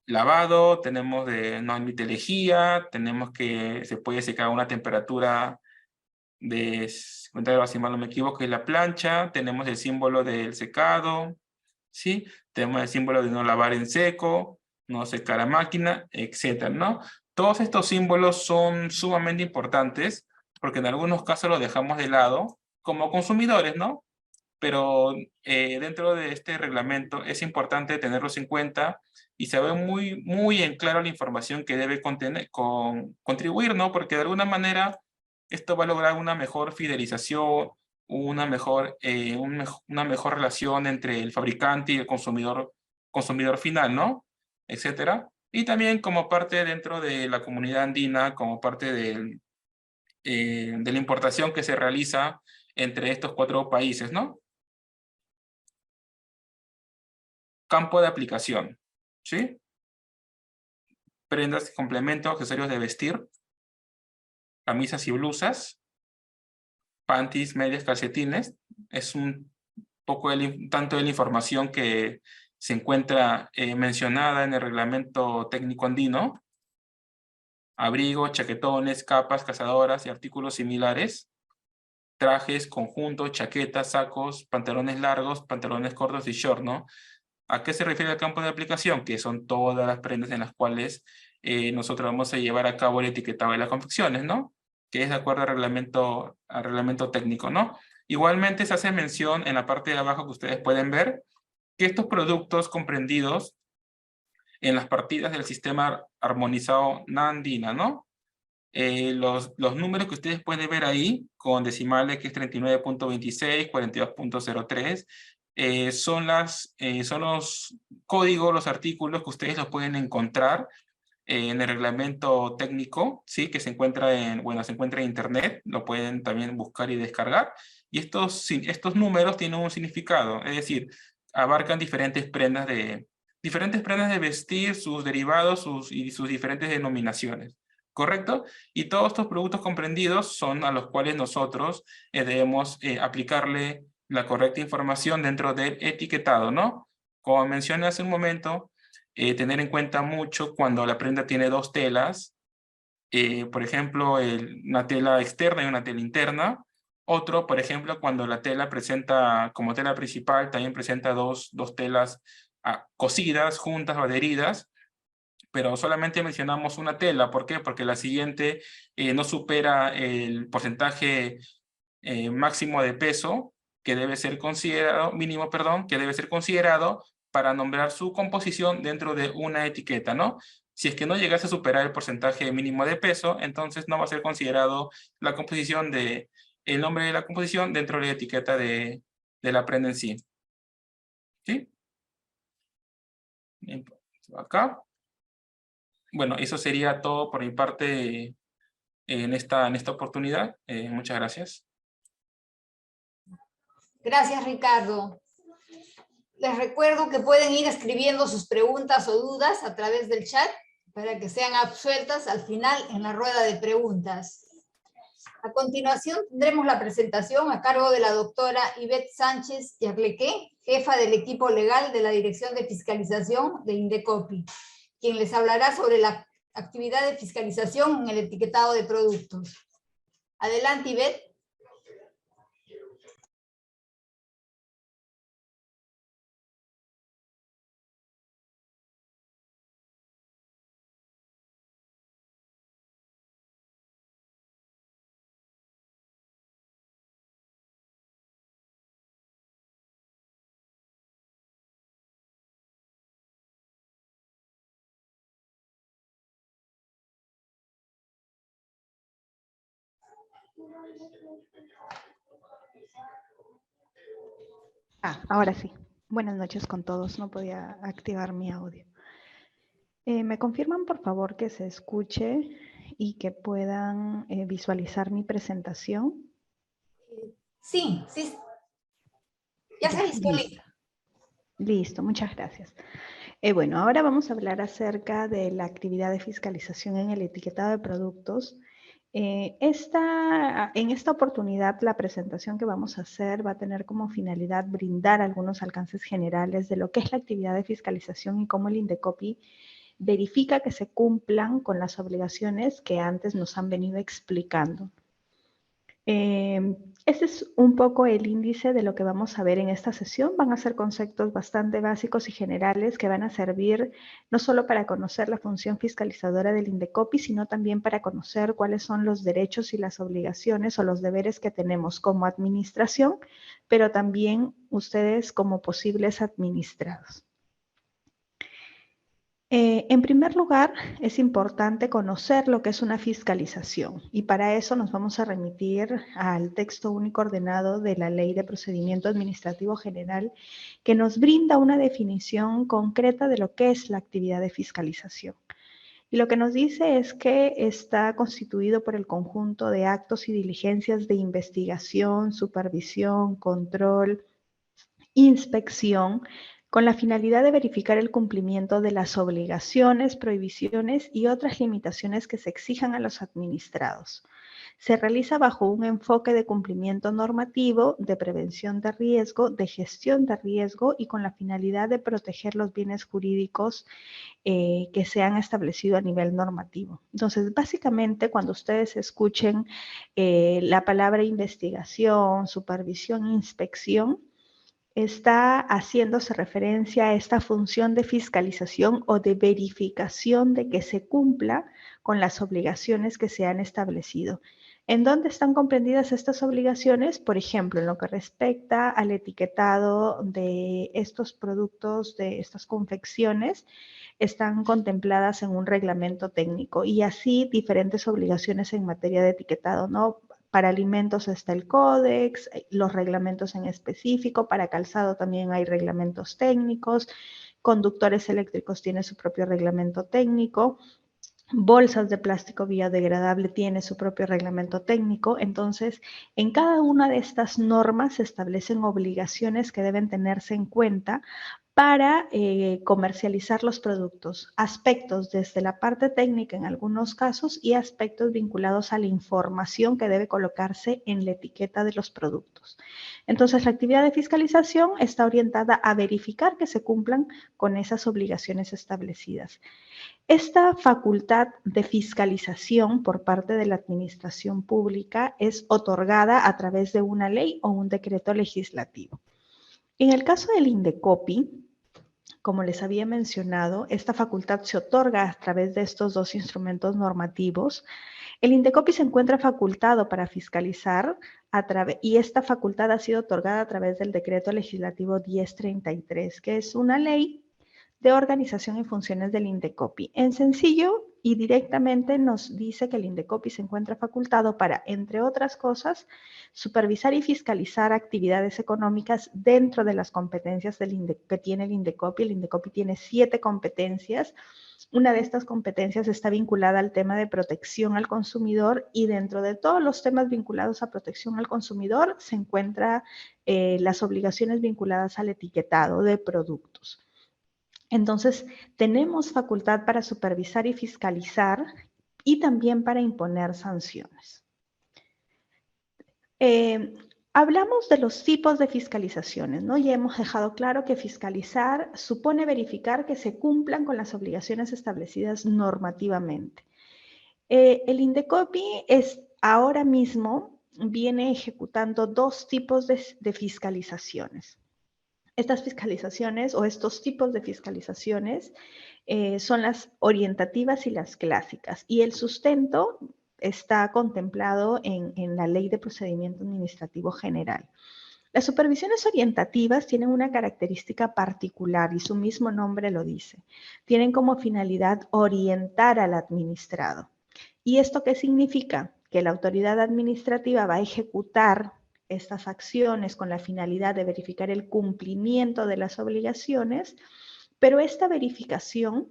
lavado, tenemos de no admite lejía, tenemos que se puede secar a una temperatura de 50 grados, si mal no me equivoco, es la plancha, tenemos el símbolo del secado, ¿sí? Tenemos el símbolo de no lavar en seco, no secar a máquina, etcétera, ¿no? Todos estos símbolos son sumamente importantes porque en algunos casos los dejamos de lado como consumidores, ¿no? Pero dentro de este reglamento es importante tenerlos en cuenta y saber muy en claro la información que debe contribuir, ¿no? Porque de alguna manera esto va a lograr una mejor fidelización, una mejor relación entre el fabricante y el consumidor final, ¿no? Etcétera. Y también como parte dentro de la comunidad andina, como parte de la importación que se realiza entre estos 4 países, ¿no? Campo de aplicación, ¿sí? Prendas, complementos, accesorios de vestir, camisas y blusas, panties, medias, calcetines. Es un tanto de la información que se encuentra mencionada en el reglamento técnico andino: abrigo, chaquetones, capas, cazadoras y artículos similares, trajes, conjuntos, chaquetas, sacos, pantalones largos, pantalones cortos y short, ¿no? ¿A qué se refiere el campo de aplicación? Que son todas las prendas en las cuales nosotros vamos a llevar a cabo el etiquetado de las confecciones, ¿no? Que es de acuerdo al reglamento técnico, ¿no? Igualmente se hace mención en la parte de abajo que ustedes pueden ver que estos productos comprendidos en las partidas del sistema armonizado NANDINA, ¿no? Los números que ustedes pueden ver ahí, con decimales que es 39.26, 42.03, son los códigos, los artículos que ustedes los pueden encontrar en el reglamento técnico, ¿sí? Que se encuentra en internet, lo pueden también buscar y descargar. Y estos números tienen un significado, es decir, abarcan diferentes prendas de vestir, sus derivados y sus diferentes denominaciones. ¿Correcto? Y todos estos productos comprendidos son a los cuales nosotros debemos aplicarle la correcta información dentro del etiquetado, ¿no? Como mencioné hace un momento, tener en cuenta mucho cuando la prenda tiene dos telas, por ejemplo, una tela externa y una tela interna. Otro, por ejemplo, cuando la tela presenta, como tela principal, también presenta dos telas cosidas, juntas o adheridas, pero solamente mencionamos una tela. ¿Por qué? Porque la siguiente no supera el porcentaje máximo de peso que debe ser considerado, mínimo, perdón, que debe ser considerado para nombrar su composición dentro de una etiqueta, ¿no? Si es que no llegase a superar el porcentaje mínimo de peso, entonces no va a ser considerado la composición el nombre de la composición dentro de la etiqueta de la prenda en sí. ¿Sí? Acá. Bueno, eso sería todo por mi parte en esta oportunidad. Muchas gracias. Gracias, Ricardo. Les recuerdo que pueden ir escribiendo sus preguntas o dudas a través del chat para que sean absueltas al final en la rueda de preguntas. A continuación tendremos la presentación a cargo de la doctora Ivette Sánchez Yarlequé, jefa del equipo legal de la Dirección de Fiscalización de Indecopi, quien les hablará sobre la actividad de fiscalización en el etiquetado de productos. Adelante, Ivette. Ahora sí. Buenas noches con todos. No podía activar mi audio. ¿Me confirman, por favor, que se escuche y que puedan visualizar mi presentación? Sí. Ya se visualiza. Listo, muchas gracias. Bueno, ahora vamos a hablar acerca de la actividad de fiscalización en el etiquetado de productos. En esta oportunidad, la presentación que vamos a hacer va a tener como finalidad brindar algunos alcances generales de lo que es la actividad de fiscalización y cómo el Indecopi verifica que se cumplan con las obligaciones que antes nos han venido explicando. Este es un poco el índice de lo que vamos a ver en esta sesión. Van a ser conceptos bastante básicos y generales que van a servir no solo para conocer la función fiscalizadora del Indecopi, sino también para conocer cuáles son los derechos y las obligaciones o los deberes que tenemos como administración, pero también ustedes como posibles administrados. En primer lugar, es importante conocer lo que es una fiscalización y para eso nos vamos a remitir al texto único ordenado de la Ley de Procedimiento Administrativo General que nos brinda una definición concreta de lo que es la actividad de fiscalización. Y lo que nos dice es que está constituido por el conjunto de actos y diligencias de investigación, supervisión, control, inspección, con la finalidad de verificar el cumplimiento de las obligaciones, prohibiciones y otras limitaciones que se exijan a los administrados. Se realiza bajo un enfoque de cumplimiento normativo, de prevención de riesgo, de gestión de riesgo y con la finalidad de proteger los bienes jurídicos que se han establecido a nivel normativo. Entonces, básicamente, cuando ustedes escuchen la palabra investigación, supervisión, inspección, está haciéndose referencia a esta función de fiscalización o de verificación de que se cumpla con las obligaciones que se han establecido. ¿En dónde están comprendidas estas obligaciones? Por ejemplo, en lo que respecta al etiquetado de estos productos, de estas confecciones, están contempladas en un reglamento técnico y así diferentes obligaciones en materia de etiquetado, ¿no? Para alimentos está el códex, los reglamentos en específico, para calzado también hay reglamentos técnicos, conductores eléctricos tiene su propio reglamento técnico, bolsas de plástico biodegradable tiene su propio reglamento técnico. Entonces, en cada una de estas normas se establecen obligaciones que deben tenerse en cuenta para comercializar los productos, aspectos desde la parte técnica en algunos casos y aspectos vinculados a la información que debe colocarse en la etiqueta de los productos. Entonces, la actividad de fiscalización está orientada a verificar que se cumplan con esas obligaciones establecidas. Esta facultad de fiscalización por parte de la administración pública es otorgada a través de una ley o un decreto legislativo. En el caso del INDECOPI, como les había mencionado, esta facultad se otorga a través de estos dos instrumentos normativos. El INDECOPI se encuentra facultado para fiscalizar y esta facultad ha sido otorgada a través del decreto legislativo 1033, que es una ley de organización y funciones del INDECOPI. En sencillo y directamente nos dice que el INDECOPI se encuentra facultado para, entre otras cosas, supervisar y fiscalizar actividades económicas dentro de las competencias que tiene el INDECOPI. El INDECOPI tiene 7 competencias. Una de estas competencias está vinculada al tema de protección al consumidor y dentro de todos los temas vinculados a protección al consumidor se encuentran las obligaciones vinculadas al etiquetado de productos. Entonces, tenemos facultad para supervisar y fiscalizar y también para imponer sanciones. Hablamos de los tipos de fiscalizaciones, ¿no? Ya hemos dejado claro que fiscalizar supone verificar que se cumplan con las obligaciones establecidas normativamente. El INDECOPI ahora mismo viene ejecutando 2 tipos de fiscalizaciones. Estas fiscalizaciones o estos tipos de fiscalizaciones son las orientativas y las clásicas. Y el sustento está contemplado en la Ley de Procedimiento Administrativo General. Las supervisiones orientativas tienen una característica particular y su mismo nombre lo dice. Tienen como finalidad orientar al administrado. ¿Y esto qué significa? Que la autoridad administrativa va a ejecutar estas acciones con la finalidad de verificar el cumplimiento de las obligaciones, pero esta verificación,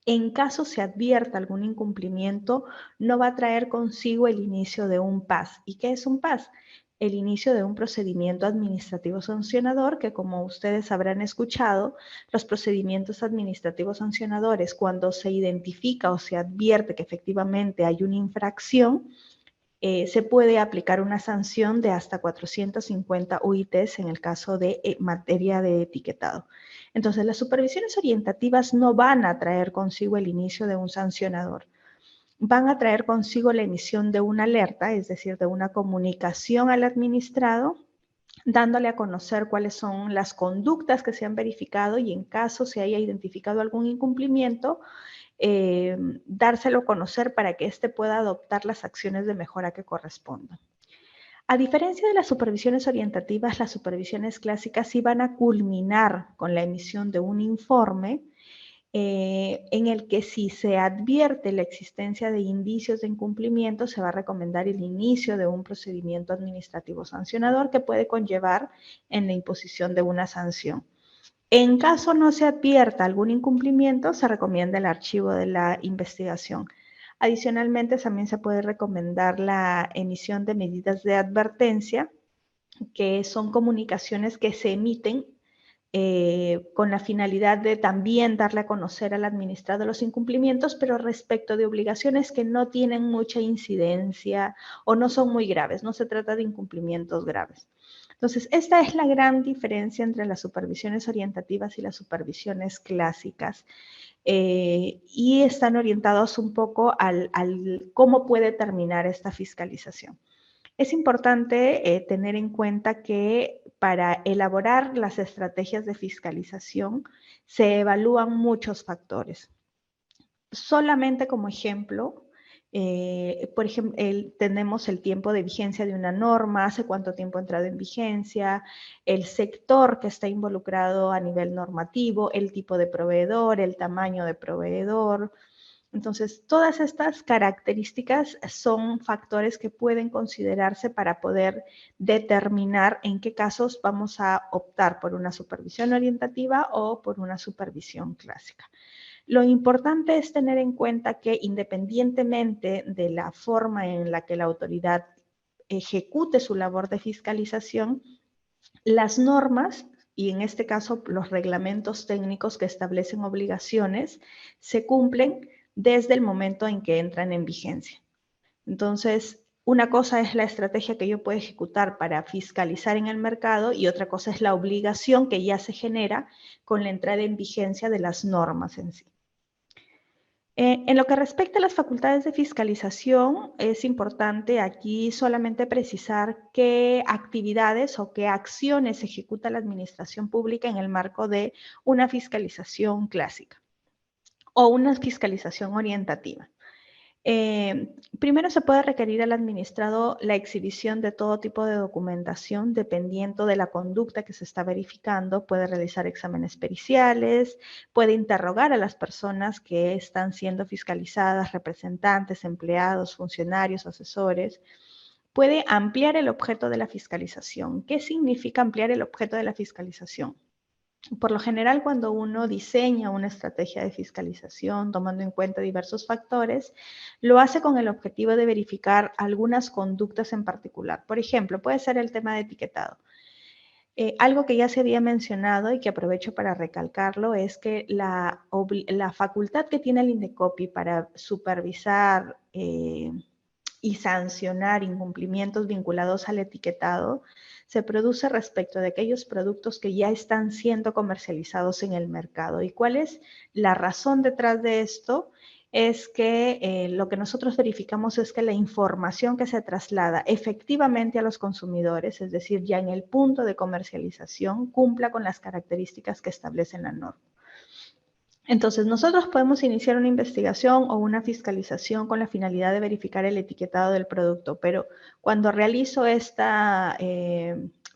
en caso se advierta algún incumplimiento, no va a traer consigo el inicio de un PAS. ¿Y qué es un PAS? El inicio de un procedimiento administrativo sancionador que, como ustedes habrán escuchado, los procedimientos administrativos sancionadores, cuando se identifica o se advierte que efectivamente hay una infracción, se puede aplicar una sanción de hasta 450 UITs en el caso de materia de etiquetado. Entonces, las supervisiones orientativas no van a traer consigo el inicio de un sancionador. Van a traer consigo la emisión de una alerta, es decir, de una comunicación al administrado, dándole a conocer cuáles son las conductas que se han verificado y en caso se haya identificado algún incumplimiento, dárselo a conocer para que éste pueda adoptar las acciones de mejora que correspondan. A diferencia de las supervisiones orientativas, las supervisiones clásicas sí van a culminar con la emisión de un informe en el que si se advierte la existencia de indicios de incumplimiento, se va a recomendar el inicio de un procedimiento administrativo sancionador que puede conllevar en la imposición de una sanción. En caso no se advierta algún incumplimiento, se recomienda el archivo de la investigación. Adicionalmente, también se puede recomendar la emisión de medidas de advertencia, que son comunicaciones que se emiten con la finalidad de también darle a conocer al administrado los incumplimientos, pero respecto de obligaciones que no tienen mucha incidencia o no son muy graves, no se trata de incumplimientos graves. Entonces, esta es la gran diferencia entre las supervisiones orientativas y las supervisiones clásicas. Y están orientados un poco al cómo puede terminar esta fiscalización. Es importante tener en cuenta que para elaborar las estrategias de fiscalización se evalúan muchos factores. Solamente como ejemplo, por ejemplo, tenemos el tiempo de vigencia de una norma, hace cuánto tiempo ha entrado en vigencia, el sector que está involucrado a nivel normativo, el tipo de proveedor, el tamaño de proveedor. Entonces, todas estas características son factores que pueden considerarse para poder determinar en qué casos vamos a optar por una supervisión orientativa o por una supervisión clásica. Lo importante es tener en cuenta que independientemente de la forma en la que la autoridad ejecute su labor de fiscalización, las normas, y en este caso los reglamentos técnicos que establecen obligaciones, se cumplen desde el momento en que entran en vigencia. Entonces, una cosa es la estrategia que yo puedo ejecutar para fiscalizar en el mercado y otra cosa es la obligación que ya se genera con la entrada en vigencia de las normas en sí. En lo que respecta a las facultades de fiscalización, es importante aquí solamente precisar qué actividades o qué acciones ejecuta la administración pública en el marco de una fiscalización clásica o una fiscalización orientativa. Primero se puede requerir al administrado la exhibición de todo tipo de documentación dependiendo de la conducta que se está verificando. Puede realizar exámenes periciales, puede interrogar a las personas que están siendo fiscalizadas, representantes, empleados, funcionarios, asesores. Puede ampliar el objeto de la fiscalización. ¿Qué significa ampliar el objeto de la fiscalización? Por lo general, cuando uno diseña una estrategia de fiscalización tomando en cuenta diversos factores, lo hace con el objetivo de verificar algunas conductas en particular. Por ejemplo, puede ser el tema de etiquetado. Algo que ya se había mencionado y que aprovecho para recalcarlo es que la facultad que tiene el INDECOPI para supervisar y sancionar incumplimientos vinculados al etiquetado se produce respecto de aquellos productos que ya están siendo comercializados en el mercado. ¿Y cuál es la razón detrás de esto? Es que lo que nosotros verificamos es que la información que se traslada efectivamente a los consumidores, es decir, ya en el punto de comercialización, cumpla con las características que establecen la norma. Entonces, nosotros podemos iniciar una investigación o una fiscalización con la finalidad de verificar el etiquetado del producto, pero cuando realizo esta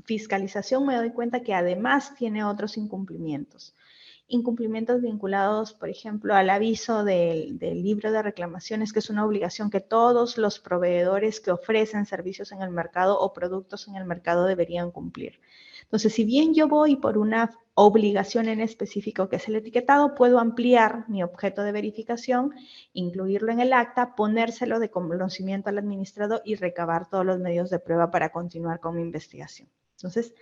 fiscalización me doy cuenta que además tiene otros incumplimientos. Incumplimientos vinculados, por ejemplo, al aviso del libro de reclamaciones, que es una obligación que todos los proveedores que ofrecen servicios en el mercado o productos en el mercado deberían cumplir. Entonces, si bien yo voy por una obligación en específico que es el etiquetado, puedo ampliar mi objeto de verificación, incluirlo en el acta, ponérselo de conocimiento al administrado y recabar todos los medios de prueba para continuar con mi investigación. Entonces,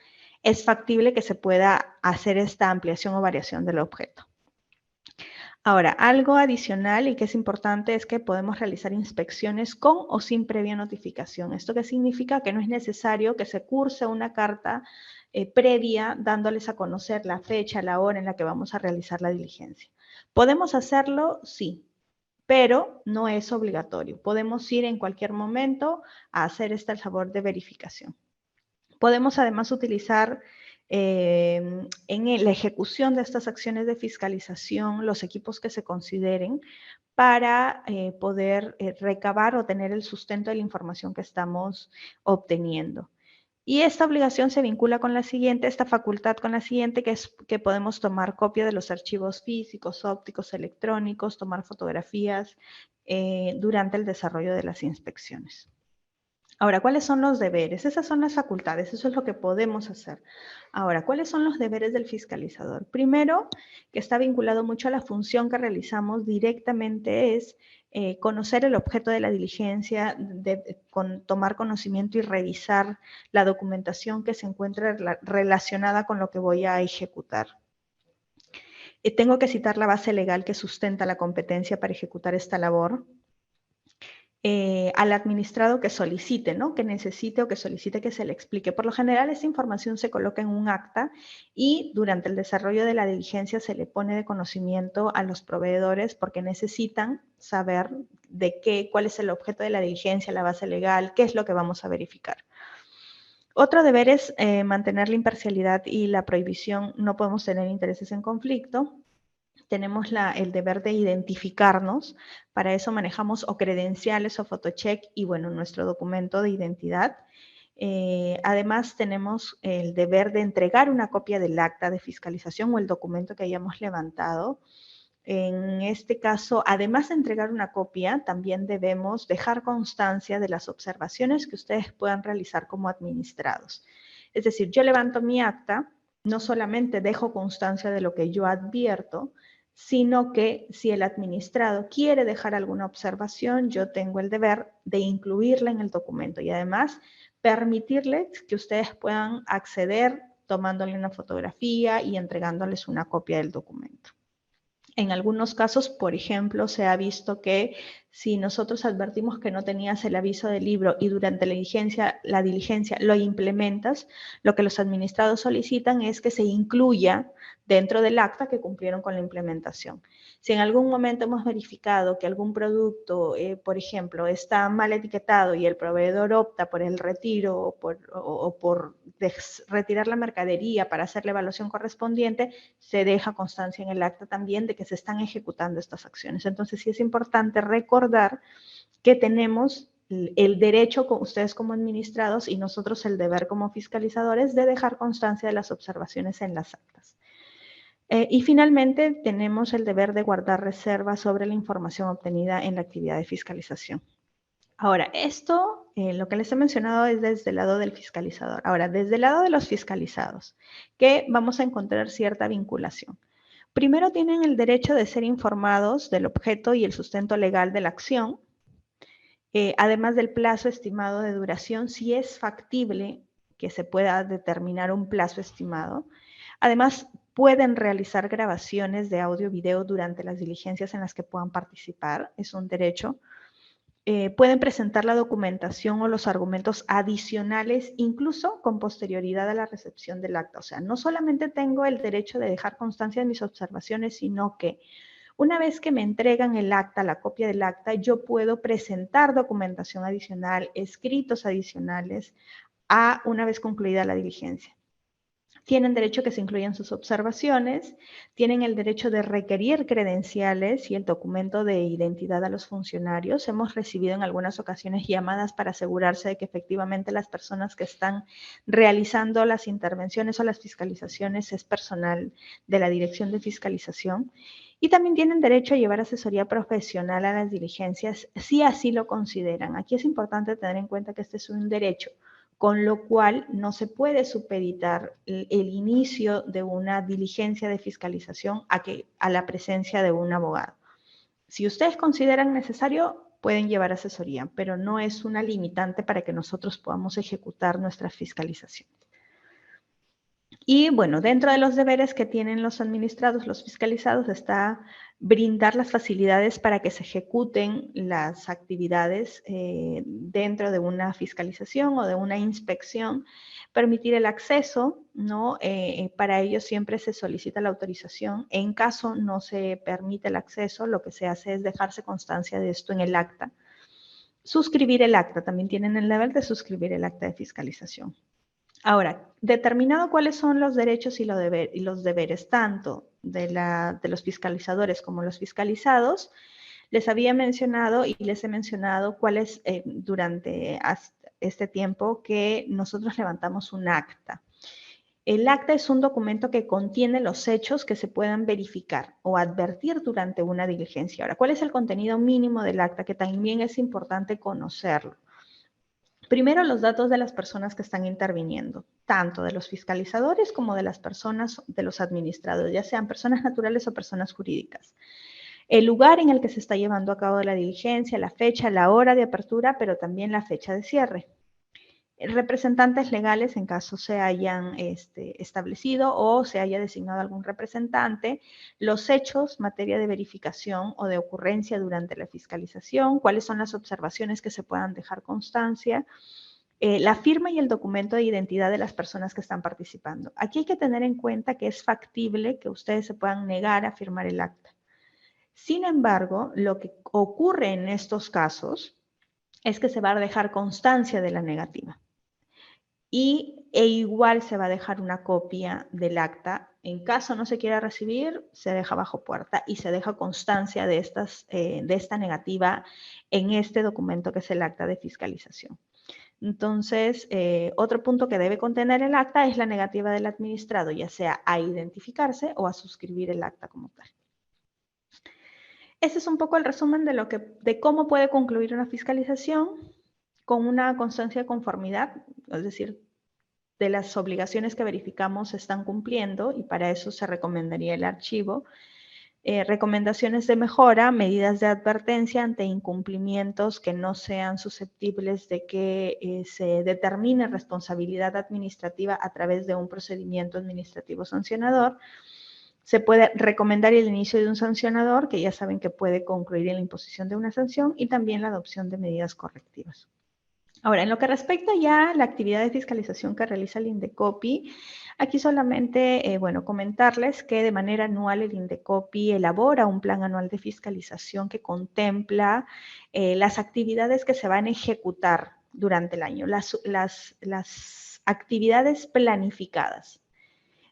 es factible que se pueda hacer esta ampliación o variación del objeto. Ahora, algo adicional y que es importante es que podemos realizar inspecciones con o sin previa notificación. ¿Esto qué significa? Que no es necesario que se curse una carta previa dándoles a conocer la fecha, la hora en la que vamos a realizar la diligencia. ¿Podemos hacerlo? Sí, pero no es obligatorio. Podemos ir en cualquier momento a hacer esta labor de verificación. Podemos además utilizar en la ejecución de estas acciones de fiscalización los equipos que se consideren para poder recabar o tener el sustento de la información que estamos obteniendo. Y esta obligación se vincula con la siguiente, esta facultad con la siguiente, que es que podemos tomar copia de los archivos físicos, ópticos, electrónicos, tomar fotografías durante el desarrollo de las inspecciones. Ahora, ¿cuáles son los deberes? Esas son las facultades, eso es lo que podemos hacer. Ahora, ¿cuáles son los deberes del fiscalizador? Primero, que está vinculado mucho a la función que realizamos directamente, es conocer el objeto de la diligencia, tomar conocimiento y revisar la documentación que se encuentra relacionada con lo que voy a ejecutar. Tengo que citar la base legal que sustenta la competencia para ejecutar esta labor. Al administrado que solicite, ¿no? Que necesite o que solicite que se le explique. Por lo general, esta información se coloca en un acta y durante el desarrollo de la diligencia se le pone de conocimiento a los proveedores porque necesitan saber cuál es el objeto de la diligencia, la base legal, qué es lo que vamos a verificar. Otro deber es mantener la imparcialidad y la prohibición. No podemos tener intereses en conflicto. Tenemos el deber de identificarnos. Para eso manejamos o credenciales o photocheck y, bueno, nuestro documento de identidad. Además, tenemos el deber de entregar una copia del acta de fiscalización o el documento que hayamos levantado. En este caso, además de entregar una copia, también debemos dejar constancia de las observaciones que ustedes puedan realizar como administrados. Es decir, yo levanto mi acta, no solamente dejo constancia de lo que yo advierto, sino que si el administrado quiere dejar alguna observación, yo tengo el deber de incluirla en el documento y además permitirles que ustedes puedan acceder tomándole una fotografía y entregándoles una copia del documento. En algunos casos, por ejemplo, se ha visto que si nosotros advertimos que no tenías el aviso del libro y durante la diligencia lo implementas, lo que los administrados solicitan es que se incluya dentro del acta que cumplieron con la implementación. Si en algún momento hemos verificado que algún producto, por ejemplo, está mal etiquetado y el proveedor opta por el retiro o por retirar la mercadería para hacer la evaluación correspondiente, se deja constancia en el acta también de que se están ejecutando estas acciones. Entonces, sí es importante recordar que tenemos el derecho, ustedes como administrados y nosotros el deber como fiscalizadores de dejar constancia de las observaciones en las actas. Y finalmente, tenemos el deber de guardar reservas sobre la información obtenida en la actividad de fiscalización. Ahora, esto, lo que les he mencionado es desde el lado del fiscalizador. Ahora, desde el lado de los fiscalizados, que vamos a encontrar cierta vinculación. Primero, tienen el derecho de ser informados del objeto y el sustento legal de la acción, además del plazo estimado de duración, si es factible que se pueda determinar un plazo estimado. Además, pueden realizar grabaciones de audio y video durante las diligencias en las que puedan participar, es un derecho. Pueden presentar la documentación o los argumentos adicionales, incluso con posterioridad a la recepción del acta. O sea, no solamente tengo el derecho de dejar constancia de mis observaciones, sino que una vez que me entregan el acta, la copia del acta, yo puedo presentar documentación adicional, escritos adicionales, una vez concluida la diligencia. Tienen derecho a que se incluyan sus observaciones, tienen el derecho de requerir credenciales y el documento de identidad a los funcionarios. Hemos recibido en algunas ocasiones llamadas para asegurarse de que efectivamente las personas que están realizando las intervenciones o las fiscalizaciones es personal de la Dirección de Fiscalización. Y también tienen derecho a llevar asesoría profesional a las diligencias si así lo consideran. Aquí es importante tener en cuenta que este es un derecho, con lo cual no se puede supeditar el inicio de una diligencia de fiscalización a la presencia de un abogado. Si ustedes consideran necesario, pueden llevar asesoría, pero no es una limitante para que nosotros podamos ejecutar nuestras fiscalizaciones. Y bueno, dentro de los deberes que tienen los administrados, los fiscalizados, está brindar las facilidades para que se ejecuten las actividades dentro de una fiscalización o de una inspección, permitir el acceso, ¿no? Para ello siempre se solicita la autorización. En caso no se permite el acceso, lo que se hace es dejarse constancia de esto en el acta. Suscribir el acta, también tienen el deber de suscribir el acta de fiscalización. Ahora, determinado cuáles son los derechos y los deberes tanto de los fiscalizadores como los fiscalizados, les había mencionado y les he mencionado cuáles durante este tiempo que nosotros levantamos un acta. El acta es un documento que contiene los hechos que se puedan verificar o advertir durante una diligencia. Ahora, ¿cuál es el contenido mínimo del acta? Que también es importante conocerlo. Primero, los datos de las personas que están interviniendo, tanto de los fiscalizadores como de las personas, de los administrados, ya sean personas naturales o personas jurídicas. el lugar en el que se está llevando a cabo la diligencia, la fecha, la hora de apertura, pero también la fecha de cierre. Representantes legales en caso se hayan establecido o se haya designado algún representante, los hechos, materia de verificación o de ocurrencia durante la fiscalización, cuáles son las observaciones que se puedan dejar constancia, la firma y el documento de identidad de las personas que están participando. Aquí hay que tener en cuenta que es factible que ustedes se puedan negar a firmar el acta. Sin embargo, lo que ocurre en estos casos es que se va a dejar constancia de la negativa. E igual se va a dejar una copia del acta. En caso no se quiera recibir, se deja bajo puerta y se deja constancia de esta negativa en este documento que es el acta de fiscalización. Entonces, otro punto que debe contener el acta es la negativa del administrado, ya sea a identificarse o a suscribir el acta como tal. Ese es un poco el resumen de cómo puede concluir una fiscalización con una constancia de conformidad, es decir, de las obligaciones que verificamos se están cumpliendo y para eso se recomendaría el archivo. Recomendaciones de mejora, medidas de advertencia ante incumplimientos que no sean susceptibles de que se determine responsabilidad administrativa a través de un procedimiento administrativo sancionador. Se puede recomendar el inicio de un sancionador, que ya saben que puede concluir en la imposición de una sanción, y también la adopción de medidas correctivas. Ahora, en lo que respecta ya a la actividad de fiscalización que realiza el INDECOPI, aquí solamente, comentarles que de manera anual el INDECOPI elabora un plan anual de fiscalización que contempla las actividades que se van a ejecutar durante el año, las actividades planificadas.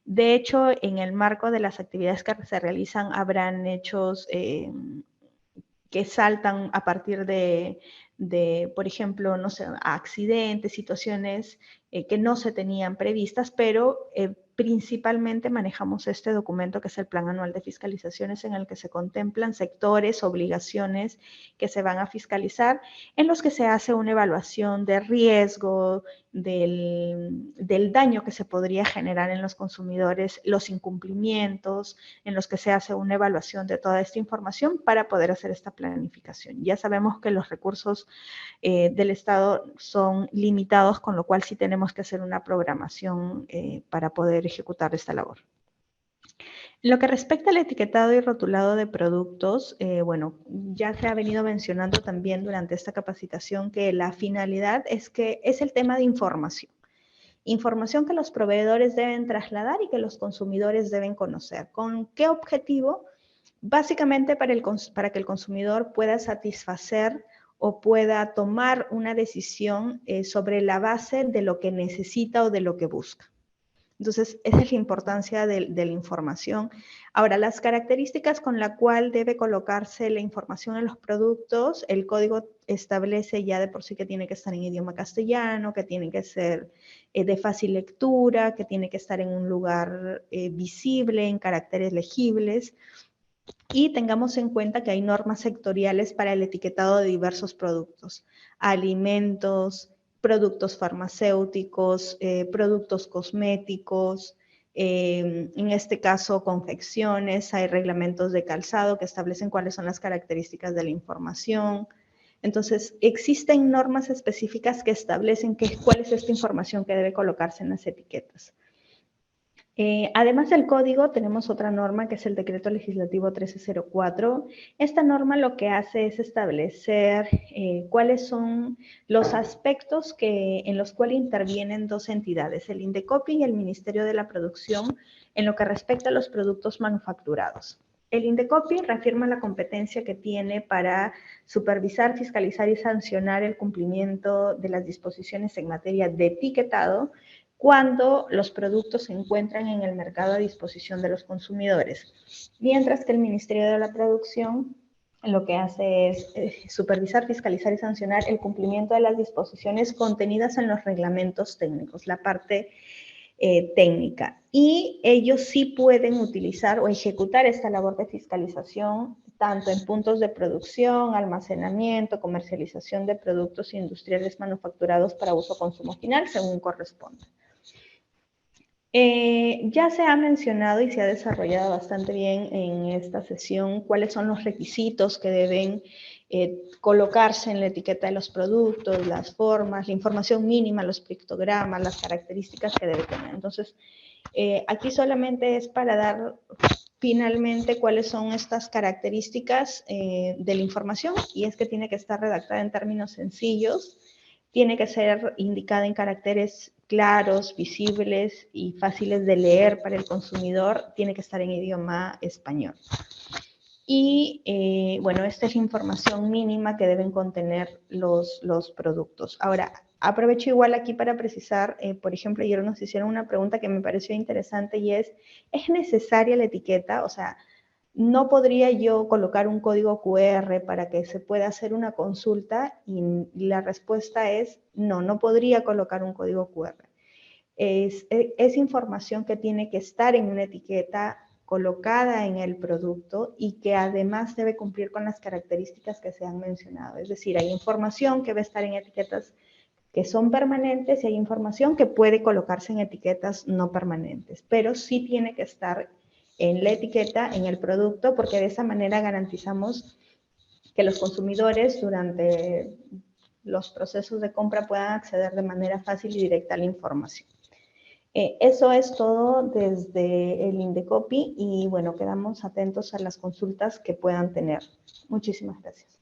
De hecho, en el marco de las actividades que se realizan, habrán hechos que saltan a partir de, por ejemplo, no sé, accidentes, situaciones que no se tenían previstas, pero principalmente manejamos este documento que es el Plan Anual de Fiscalizaciones, en el que se contemplan sectores, obligaciones que se van a fiscalizar, en los que se hace una evaluación de riesgo, del daño que se podría generar en los consumidores, los incumplimientos, en los que se hace una evaluación de toda esta información para poder hacer esta planificación. Ya sabemos que los recursos del Estado son limitados, con lo cual sí tenemos que hacer una programación para poder ejecutar esta labor. En lo que respecta al etiquetado y rotulado de productos, ya se ha venido mencionando también durante esta capacitación que la finalidad es el tema de información. Información que los proveedores deben trasladar y que los consumidores deben conocer. ¿Con qué objetivo? Básicamente para que el consumidor pueda satisfacer o pueda tomar una decisión sobre la base de lo que necesita o de lo que busca. Entonces, esa es la importancia de la información. Ahora, las características con las cuales debe colocarse la información en los productos, el código establece ya de por sí que tiene que estar en idioma castellano, que tiene que ser de fácil lectura, que tiene que estar en un lugar visible, en caracteres legibles. Y tengamos en cuenta que hay normas sectoriales para el etiquetado de diversos productos, alimentos, productos farmacéuticos, productos cosméticos, en este caso confecciones, hay reglamentos de calzado que establecen cuáles son las características de la información. Entonces, existen normas específicas que establecen cuál es esta información que debe colocarse en las etiquetas. Además del código, tenemos otra norma que es el Decreto Legislativo 1304. Esta norma lo que hace es establecer cuáles son los aspectos en los cuales intervienen dos entidades, el INDECOPI y el Ministerio de la Producción, en lo que respecta a los productos manufacturados. El INDECOPI reafirma la competencia que tiene para supervisar, fiscalizar y sancionar el cumplimiento de las disposiciones en materia de etiquetado cuando los productos se encuentran en el mercado a disposición de los consumidores, mientras que el Ministerio de la Producción lo que hace es supervisar, fiscalizar y sancionar el cumplimiento de las disposiciones contenidas en los reglamentos técnicos, la parte técnica. Y ellos sí pueden utilizar o ejecutar esta labor de fiscalización tanto en puntos de producción, almacenamiento, comercialización de productos industriales manufacturados para uso o consumo final, según corresponda. Ya se ha mencionado y se ha desarrollado bastante bien en esta sesión cuáles son los requisitos que deben colocarse en la etiqueta de los productos, las formas, la información mínima, los pictogramas, las características que debe tener. Entonces, aquí solamente es para dar finalmente cuáles son estas características de la información, y es que tiene que estar redactada en términos sencillos, tiene que ser indicada en caracteres claros, visibles y fáciles de leer para el consumidor, tiene que estar en idioma español. Y bueno, esta es la información mínima que deben contener los productos. Ahora, aprovecho igual aquí para precisar, por ejemplo, ayer nos hicieron una pregunta que me pareció interesante y ¿es necesaria la etiqueta? O sea, ¿no podría yo colocar un código QR para que se pueda hacer una consulta? Y la respuesta es no, no podría colocar un código QR. Es información que tiene que estar en una etiqueta colocada en el producto y que además debe cumplir con las características que se han mencionado. Es decir, hay información que va a estar en etiquetas que son permanentes y hay información que puede colocarse en etiquetas no permanentes, pero sí tiene que estar en la etiqueta, en el producto, porque de esa manera garantizamos que los consumidores durante los procesos de compra puedan acceder de manera fácil y directa a la información. Eso es todo desde el Indecopi y bueno, quedamos atentos a las consultas que puedan tener. Muchísimas gracias.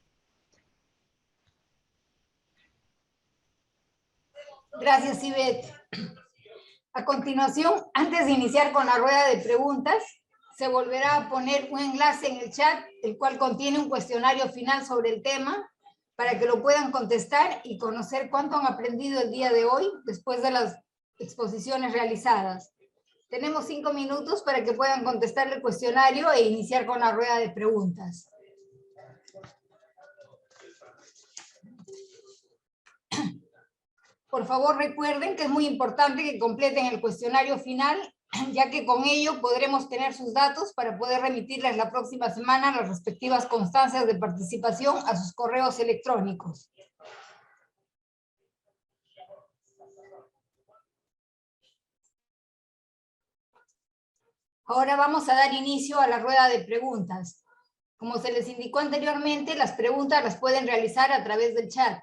Gracias, Ivette. A continuación, antes de iniciar con la rueda de preguntas, se volverá a poner un enlace en el chat, el cual contiene un cuestionario final sobre el tema, para que lo puedan contestar y conocer cuánto han aprendido el día de hoy después de las exposiciones realizadas. Tenemos 5 minutos para que puedan contestar el cuestionario e iniciar con la rueda de preguntas. Por favor, recuerden que es muy importante que completen el cuestionario final, ya que con ello podremos tener sus datos para poder remitirles la próxima semana las respectivas constancias de participación a sus correos electrónicos. Ahora vamos a dar inicio a la rueda de preguntas. Como se les indicó anteriormente, las preguntas las pueden realizar a través del chat.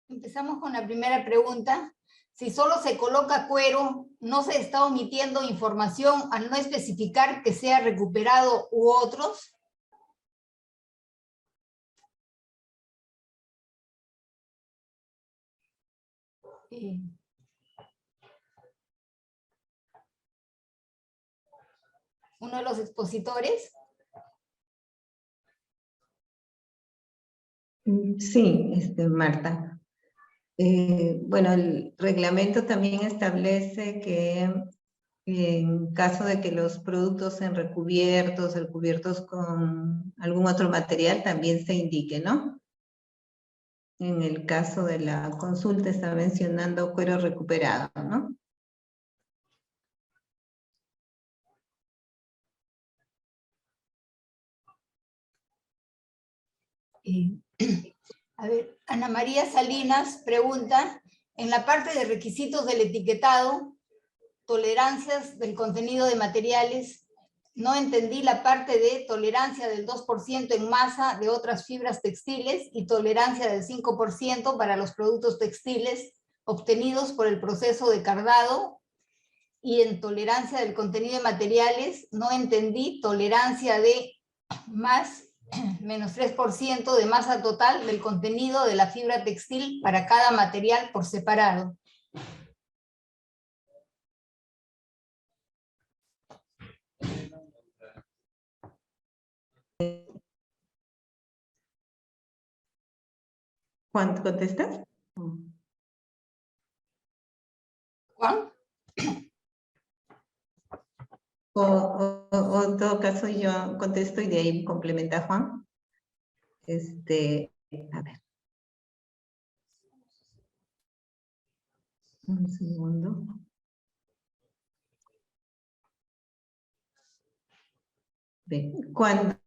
Empezamos con la primera pregunta. Si solo se coloca cuero, ¿no se está omitiendo información al no especificar que sea recuperado u otros? Uno de los expositores. Sí, Marta. Bueno, el reglamento también establece que en caso de que los productos sean recubiertos con algún otro material, también se indique, ¿no? En el caso de la consulta está mencionando cuero recuperado, ¿no? A ver, Ana María Salinas pregunta, en la parte de requisitos del etiquetado, tolerancias del contenido de materiales, no entendí la parte de tolerancia del 2% en masa de otras fibras textiles y tolerancia del 5% para los productos textiles obtenidos por el proceso de cardado, y en tolerancia del contenido de materiales no entendí tolerancia de más menos 3% de masa total del contenido de la fibra textil para cada material por separado. ¿Juan, contestas? ¿Juan? O en todo caso yo contesto y de ahí complementa Juan. A ver. Un segundo. Cuando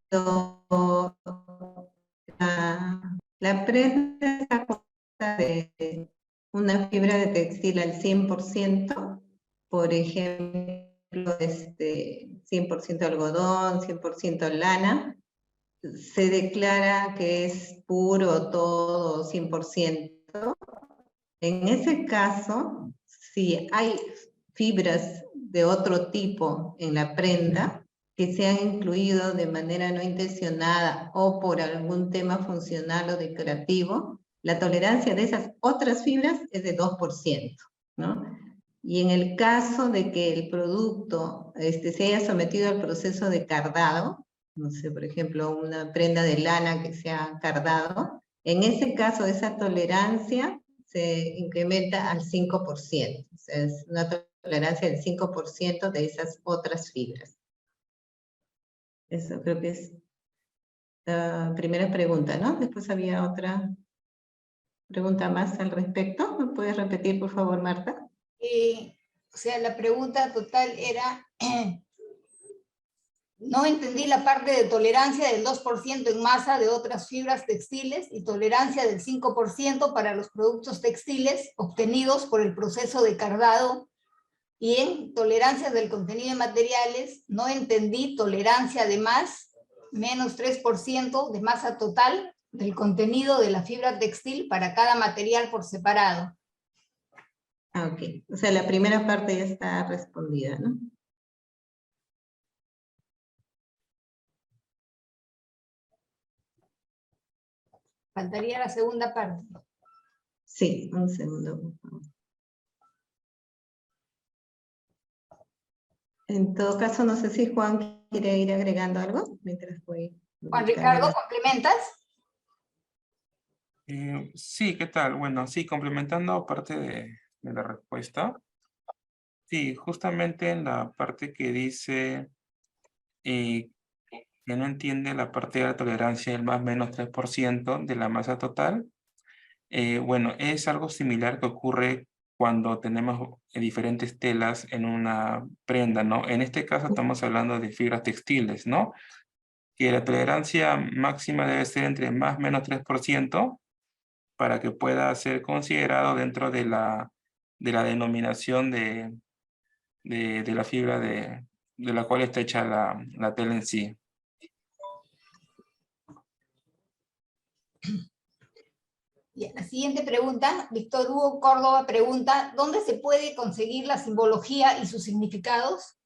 la prenda está compuesta de una fibra de textil al 100%, por ejemplo, 100% algodón, 100% lana. Se declara que es puro todo, 100%. En ese caso, si hay fibras de otro tipo en la prenda que se han incluido de manera no intencionada o por algún tema funcional o decorativo, la tolerancia de esas otras fibras es de 2%, ¿no? Y en el caso de que el producto se haya sometido al proceso de cardado, no sé, por ejemplo, una prenda de lana que se ha cardado, en ese caso esa tolerancia se incrementa al 5%. O sea, es una tolerancia del 5% de esas otras fibras. Eso creo que es la primera pregunta, ¿no? Después había otra pregunta más al respecto. ¿Me puedes repetir, por favor, Marta? O sea, la pregunta total era, no entendí la parte de tolerancia del 2% en masa de otras fibras textiles y tolerancia del 5% para los productos textiles obtenidos por el proceso de cardado. Y en tolerancia del contenido de materiales, no entendí tolerancia de más, menos 3% de masa total del contenido de la fibra textil para cada material por separado. Ah, ok. O sea, la primera parte ya está respondida, ¿no? Faltaría la segunda parte. Sí, un segundo, por favor. En todo caso, no sé si Juan quiere ir agregando algo mientras voy. Juan Ricardo, ¿complementas? Sí, ¿qué tal? Bueno, sí, complementando parte de la respuesta. Sí, justamente en la parte que dice que no entiende la parte de la tolerancia del más menos 3% de la masa total. Bueno, es algo similar que ocurre cuando tenemos diferentes telas en una prenda, ¿no? En este caso estamos hablando de fibras textiles, ¿no? Que la tolerancia máxima debe ser entre más menos 3% para que pueda ser considerado dentro de la denominación de la fibra de la cual está hecha la tela en sí. Bien, la siguiente pregunta, Víctor Hugo Córdoba pregunta, ¿dónde se puede conseguir la simbología y sus significados?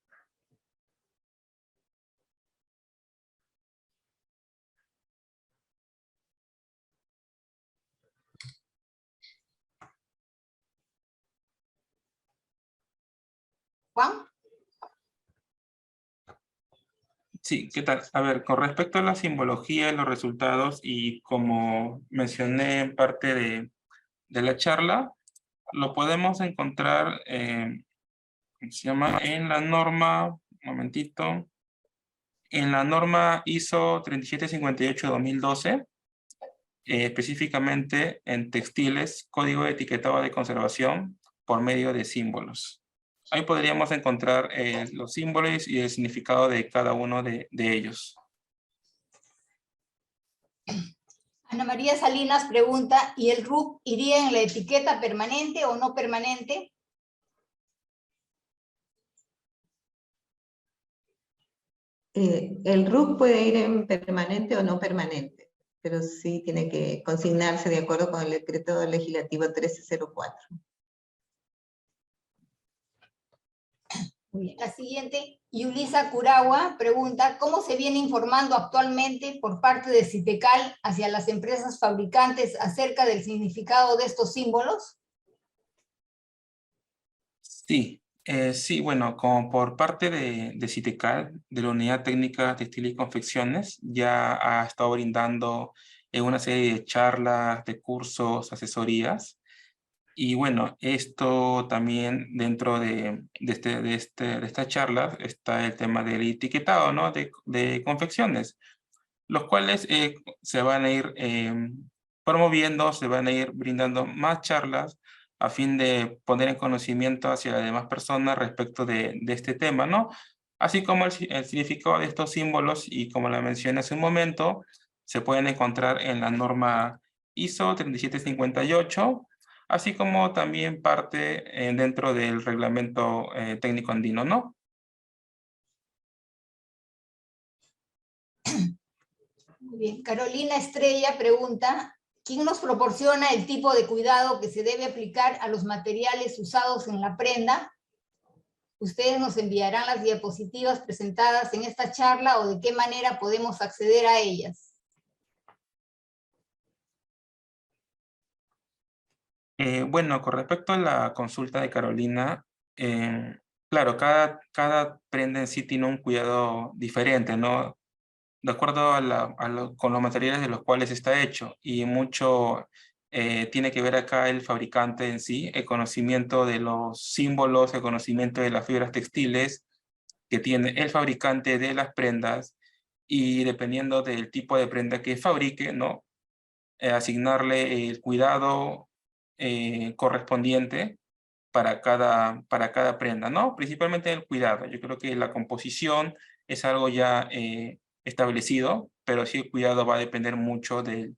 Juan. Sí, ¿qué tal? A ver, con respecto a la simbología y los resultados, y como mencioné en parte de la charla, lo podemos encontrar, ¿cómo se llama? En la norma, un momentito, en la norma ISO 3758-2012, específicamente en textiles, código de etiquetado de conservación por medio de símbolos. Ahí podríamos encontrar los símbolos y el significado de cada uno de ellos. Ana María Salinas pregunta, ¿y el RUC iría en la etiqueta permanente o no permanente? El RUC puede ir en permanente o no permanente, pero sí tiene que consignarse de acuerdo con el decreto legislativo 1304. Muy bien. La siguiente, Yulisa Curagua pregunta, ¿cómo se viene informando actualmente por parte de Citecal hacia las empresas fabricantes acerca del significado de estos símbolos? Sí, sí, bueno, como por parte de Citecal, de la Unidad Técnica Textil y Confecciones, ya ha estado brindando una serie de charlas, de cursos, asesorías. Y bueno, esto también dentro de estas charlas está el tema del etiquetado, ¿no? de confecciones, los cuales se van a ir promoviendo, se van a ir brindando más charlas a fin de poner en conocimiento hacia las demás personas respecto de este tema, ¿no? Así como el significado de estos símbolos y como la mencioné hace un momento, se pueden encontrar en la norma ISO 3758, así como también parte dentro del reglamento técnico andino, ¿no? Muy bien. Carolina Estrella pregunta, ¿quién nos proporciona el tipo de cuidado que se debe aplicar a los materiales usados en la prenda? ¿Ustedes nos enviarán las diapositivas presentadas en esta charla o de qué manera podemos acceder a ellas? Bueno, con respecto a la consulta de Carolina, claro, cada prenda en sí tiene un cuidado diferente, ¿no? De acuerdo con los materiales de los cuales está hecho, y mucho tiene que ver acá el fabricante en sí, el conocimiento de los símbolos, el conocimiento de las fibras textiles que tiene el fabricante de las prendas, y dependiendo del tipo de prenda que fabrique, ¿no? Asignarle el cuidado correspondiente para cada prenda, ¿no? Principalmente el cuidado. Yo creo que la composición es algo ya establecido, pero sí el cuidado va a depender mucho del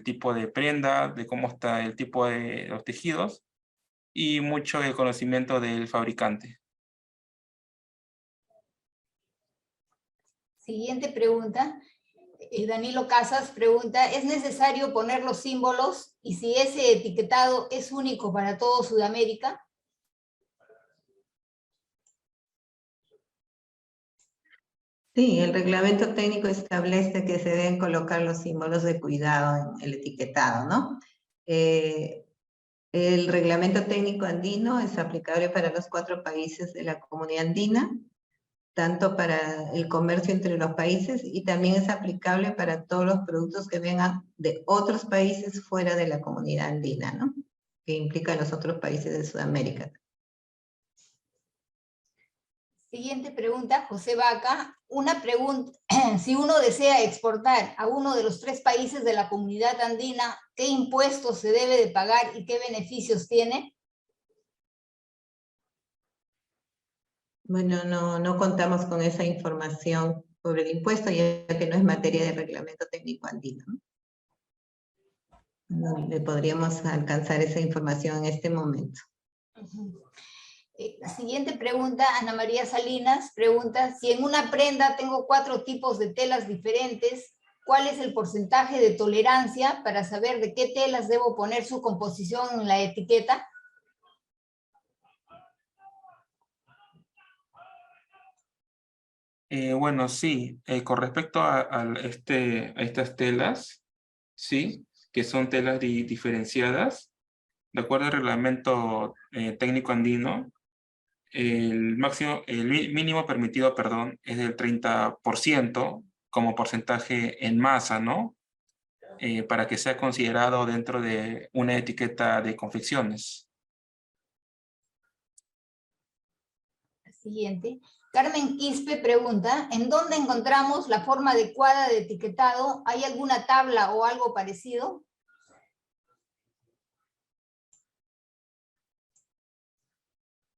tipo de prenda, de cómo está el tipo de los tejidos, y mucho el conocimiento del fabricante. Siguiente pregunta. Danilo Casas pregunta, ¿es necesario poner los símbolos y si ese etiquetado es único para todo Sudamérica? Sí, el reglamento técnico establece que se deben colocar los símbolos de cuidado en el etiquetado, ¿no? El reglamento técnico andino es aplicable para los 4 países de la comunidad andina, tanto para el comercio entre los países, y también es aplicable para todos los productos que vengan de otros países fuera de la comunidad andina, ¿no? Que implican los otros países de Sudamérica. Siguiente pregunta, José Vaca. Una pregunta, si uno desea exportar a uno de los 3 países de la comunidad andina, ¿qué impuestos se debe de pagar y qué beneficios tiene? Bueno, no contamos con esa información sobre el impuesto, ya que no es materia de reglamento técnico andino, ¿no? No le podríamos alcanzar esa información en este momento. La siguiente pregunta, Ana María Salinas pregunta, si en una prenda tengo 4 tipos de telas diferentes, ¿cuál es el porcentaje de tolerancia para saber de qué telas debo poner su composición en la etiqueta? Bueno, sí, con respecto a estas telas, sí, que son telas diferenciadas, de acuerdo al reglamento técnico andino, el mínimo permitido, perdón, es del 30% como porcentaje en masa, ¿no? Para que sea considerado dentro de una etiqueta de confecciones. Siguiente. Carmen Quispe pregunta, ¿en dónde encontramos la forma adecuada de etiquetado? ¿Hay alguna tabla o algo parecido?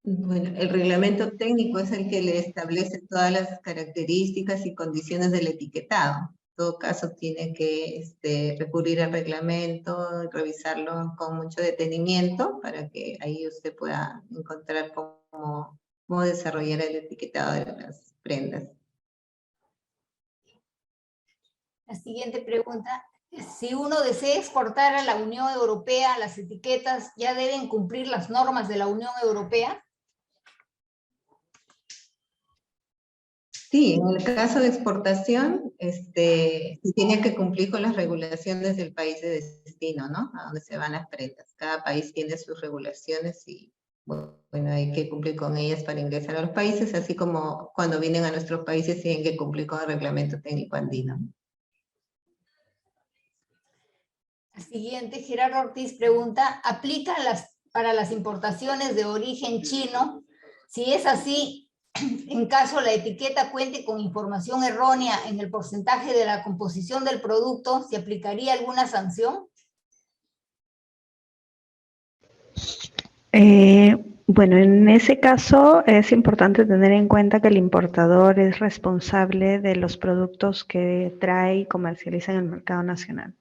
Bueno, el reglamento técnico es el que le establece todas las características y condiciones del etiquetado. En todo caso, tiene que recurrir al reglamento, revisarlo con mucho detenimiento para que ahí usted pueda encontrar cómo desarrollar el etiquetado de las prendas. La siguiente pregunta, si uno desea exportar a la Unión Europea, ¿las etiquetas ya deben cumplir las normas de la Unión Europea? Sí, en el caso de exportación, se tiene que cumplir con las regulaciones del país de destino, ¿no? A donde se van las prendas. Cada país tiene sus regulaciones y, bueno, hay que cumplir con ellas para ingresar a los países, así como cuando vienen a nuestros países tienen que cumplir con el reglamento técnico andino. La siguiente, Gerardo Ortiz pregunta, ¿aplica para las importaciones de origen chino? Si es así, en caso la etiqueta cuente con información errónea en el porcentaje de la composición del producto, ¿se aplicaría alguna sanción? Bueno, en ese caso es importante tener en cuenta que el importador es responsable de los productos que trae y comercializa en el mercado nacional.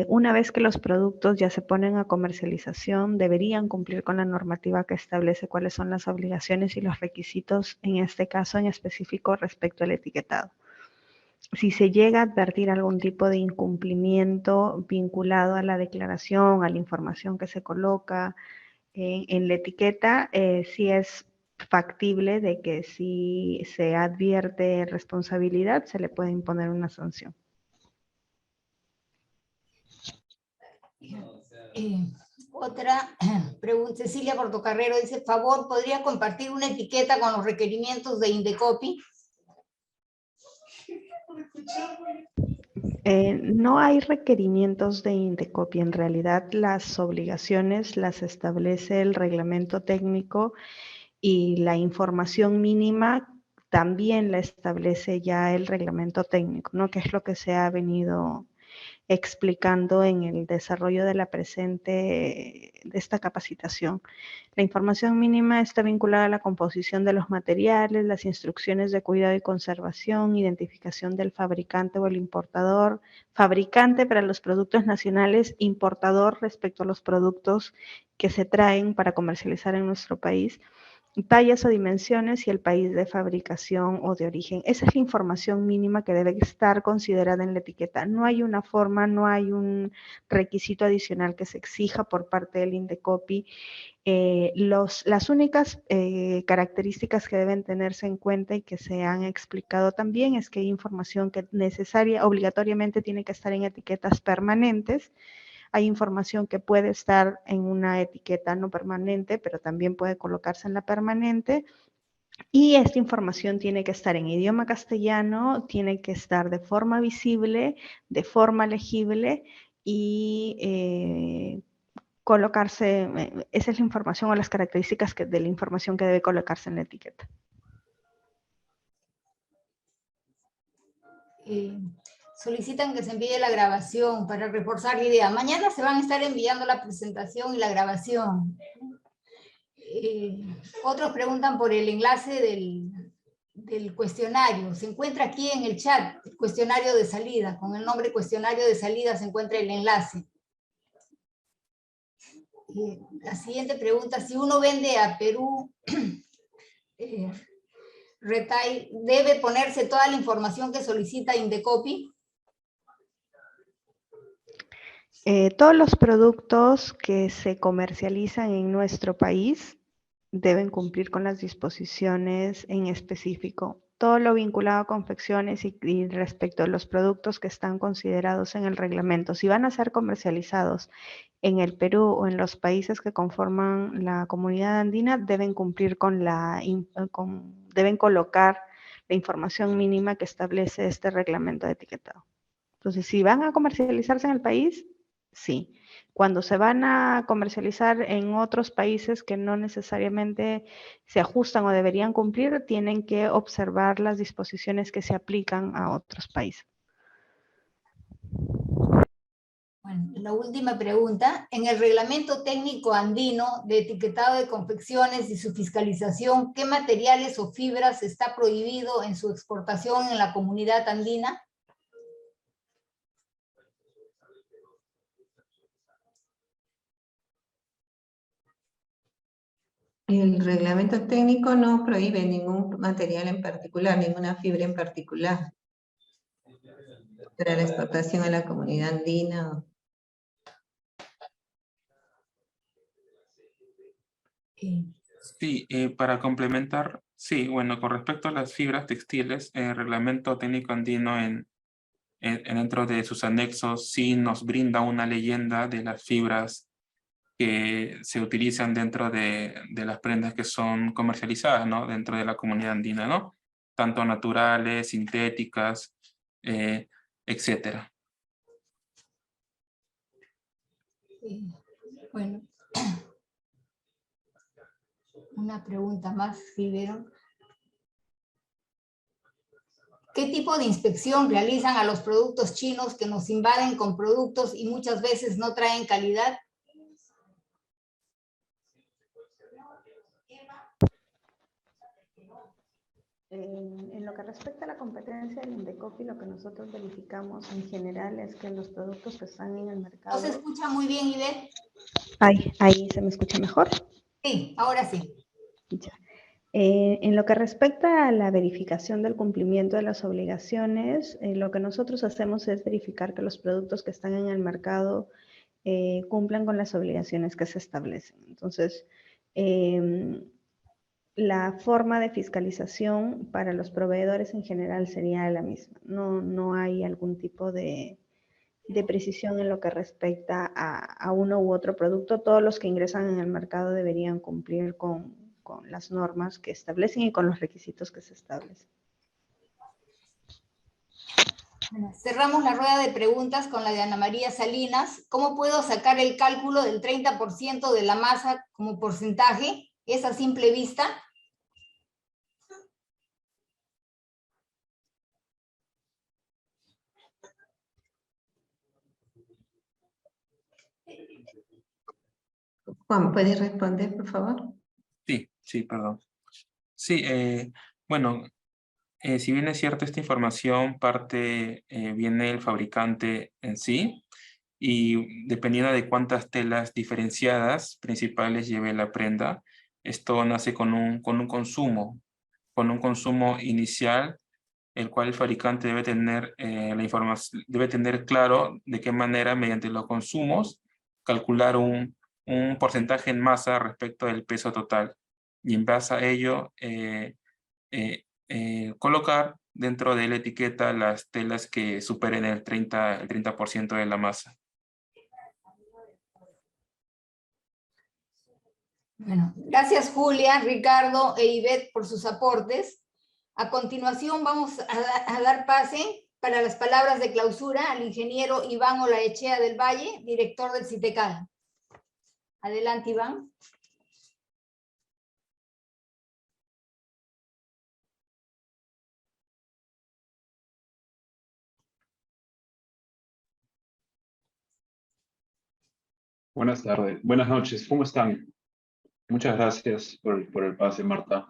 Una vez que los productos ya se ponen a comercialización, deberían cumplir con la normativa que establece cuáles son las obligaciones y los requisitos, en este caso en específico respecto al etiquetado. Si se llega a advertir algún tipo de incumplimiento vinculado a la declaración, a la información que se coloca en la etiqueta, sí es factible de que si se advierte responsabilidad, se le puede imponer una sanción. Otra pregunta, Cecilia Portocarrero dice, favor, ¿podría compartir una etiqueta con los requerimientos de Indecopi? No hay requerimientos de Indecopi. En realidad, las obligaciones las establece el reglamento técnico y la información mínima también la establece ya el reglamento técnico, ¿no? Que es lo que se ha venido explicando en el desarrollo de de esta capacitación. La información mínima está vinculada a la composición de los materiales, las instrucciones de cuidado y conservación, identificación del fabricante o el importador, fabricante para los productos nacionales, importador respecto a los productos que se traen para comercializar en nuestro país, tallas o dimensiones y el país de fabricación o de origen. Esa es la información mínima que debe estar considerada en la etiqueta. No hay una forma, no hay un requisito adicional que se exija por parte del Indecopi. Las únicas características que deben tenerse en cuenta y que se han explicado también es que hay información que obligatoriamente tiene que estar en etiquetas permanentes. Hay información que puede estar en una etiqueta no permanente, pero también puede colocarse en la permanente. Y esta información tiene que estar en idioma castellano, tiene que estar de forma visible, de forma legible y colocarse, esa es la información o las características de la información que debe colocarse en la etiqueta. Solicitan que se envíe la grabación para reforzar la idea. Mañana se van a estar enviando la presentación y la grabación. Otros preguntan por el enlace del cuestionario. Se encuentra aquí en el chat, el cuestionario de salida. Con el nombre cuestionario de salida se encuentra el enlace. La siguiente pregunta, si uno vende a Perú, Retail, ¿debe ponerse toda la información que solicita Indecopi? Todos los productos que se comercializan en nuestro país deben cumplir con las disposiciones en específico. Todo lo vinculado a confecciones y respecto a los productos que están considerados en el reglamento, si van a ser comercializados en el Perú o en los países que conforman la comunidad andina, deben cumplir deben colocar la información mínima que establece este reglamento de etiquetado. Entonces, si van a comercializarse en el país, sí. Cuando se van a comercializar en otros países que no necesariamente se ajustan o deberían cumplir, tienen que observar las disposiciones que se aplican a otros países. Bueno, la última pregunta. En el reglamento técnico andino de etiquetado de confecciones y su fiscalización, ¿qué materiales o fibras está prohibido en su exportación en la comunidad andina? El reglamento técnico no prohíbe ningún material en particular, ninguna fibra en particular para la exportación a la comunidad andina. Sí, para complementar, sí, bueno, con respecto a las fibras textiles, el reglamento técnico andino dentro de sus anexos sí nos brinda una leyenda de las fibras que se utilizan dentro de las prendas que son comercializadas, ¿no? Dentro de la comunidad andina, ¿no? Tanto naturales, sintéticas, etcétera. Bueno, una pregunta más, si vieron. ¿Qué tipo de inspección realizan a los productos chinos que nos invaden con productos y muchas veces no traen calidad? En lo que respecta a la competencia del INDECOFI, lo que nosotros verificamos en general es que los productos que están en el mercado... ¿No se escucha muy bien, Ivette? Ahí se me escucha mejor. Sí, ahora sí. Ya. En lo que respecta a la verificación del cumplimiento de las obligaciones, lo que nosotros hacemos es verificar que los productos que están en el mercado cumplan con las obligaciones que se establecen. Entonces, la forma de fiscalización para los proveedores en general sería la misma. No hay algún tipo de precisión en lo que respecta a uno u otro producto. Todos los que ingresan en el mercado deberían cumplir con las normas que establecen y con los requisitos que se establecen. Cerramos la rueda de preguntas con la de Ana María Salinas. ¿Cómo puedo sacar el cálculo del 30% de la masa como porcentaje? ¿Es a simple vista? Juan, ¿puedes responder, por favor? Sí, perdón. Sí, bueno, si bien es cierto, esta información viene del fabricante en sí, y dependiendo de cuántas telas diferenciadas principales lleve la prenda, esto nace con un consumo inicial, el cual el fabricante debe tener la información, debe tener claro de qué manera, mediante los consumos, calcular un porcentaje en masa respecto del peso total. Y en base a ello, colocar dentro de la etiqueta las telas que superen el 30% de la masa. Bueno, gracias Julia, Ricardo e Ivette por sus aportes. A continuación vamos a dar pase para las palabras de clausura al ingeniero Iván Olaechea del Valle, director del CITECAL. Adelante, Iván. Buenas tardes, buenas noches, ¿cómo están? Muchas gracias por el pase, Marta.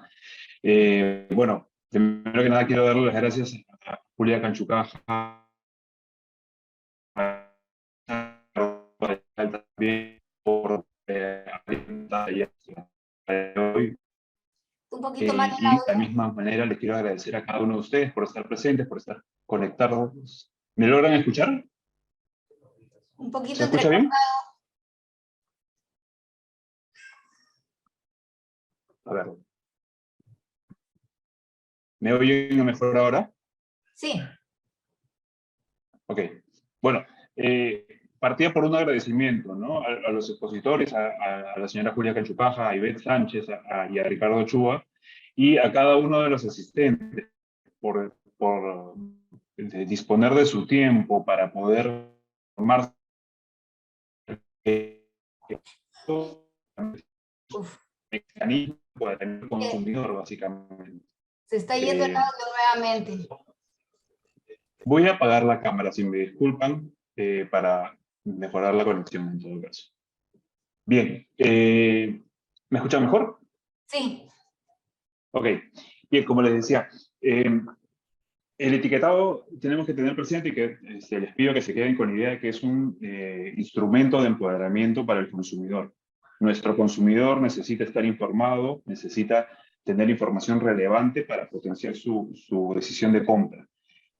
Bueno, primero que nada quiero darle las gracias a Julia Canchucaja, también por hoy. Un poquito más Y de la misma manera les quiero agradecer a cada uno de ustedes por estar presentes, por estar conectados. ¿Me logran escuchar? un poquito ¿Se escucha bien? A ver. ¿Me oyen mejor ahora? Sí. Ok. Bueno, partía por un agradecimiento, ¿no? A los expositores, a la señora Julia Canchucaja, a Ivette Sánchez y a Ricardo Chúa, y a cada uno de los asistentes por disponer de su tiempo para poder formar mecanismo para tener consumidor, básicamente. Se está yendo el audio nuevamente. Voy a apagar la cámara, si me disculpan, para mejorar la conexión en todo caso. Bien, ¿me escuchan mejor? Sí. Ok, bien, como les decía, el etiquetado tenemos que tener presente y que les pido que se queden con la idea de que es un instrumento de empoderamiento para el consumidor. Nuestro consumidor necesita estar informado, necesita tener información relevante para potenciar su decisión de compra.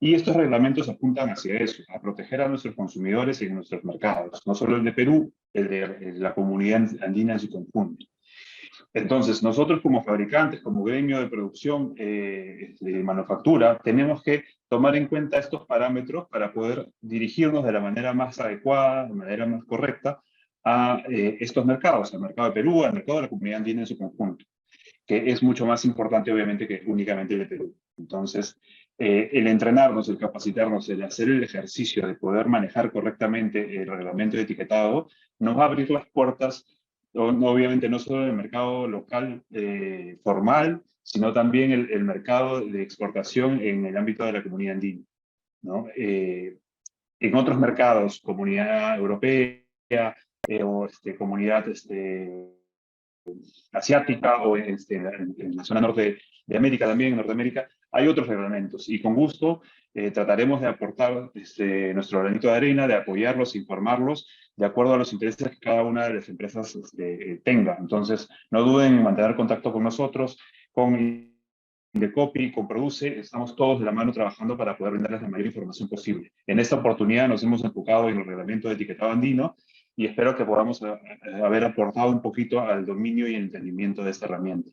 Y estos reglamentos apuntan hacia eso, a proteger a nuestros consumidores en nuestros mercados, no solo el de Perú, el de la comunidad andina en su conjunto. Entonces, nosotros como fabricantes, como gremio de producción de manufactura, tenemos que tomar en cuenta estos parámetros para poder dirigirnos de la manera más adecuada, de manera más correcta, a estos mercados, al mercado de Perú, al mercado de la comunidad andina en su conjunto, que es mucho más importante, obviamente, que únicamente el de Perú. Entonces, el entrenarnos, el capacitarnos, el hacer el ejercicio de poder manejar correctamente el reglamento de etiquetado, nos va a abrir las puertas, obviamente no solo el mercado local formal, sino también el mercado de exportación en el ámbito de la comunidad andina, ¿no? En otros mercados, comunidad europea o comunidad asiática o en la zona norte de América también, en Norteamérica, hay otros reglamentos y con gusto trataremos de aportar nuestro granito de arena, de apoyarlos, informarlos, de acuerdo a los intereses que cada una de las empresas tenga. Entonces, no duden en mantener contacto con nosotros, con Indecopy, con Produce, estamos todos de la mano trabajando para poder brindarles la mayor información posible. En esta oportunidad nos hemos enfocado en el reglamento de etiquetado andino y espero que podamos haber aportado un poquito al dominio y el entendimiento de esta herramienta.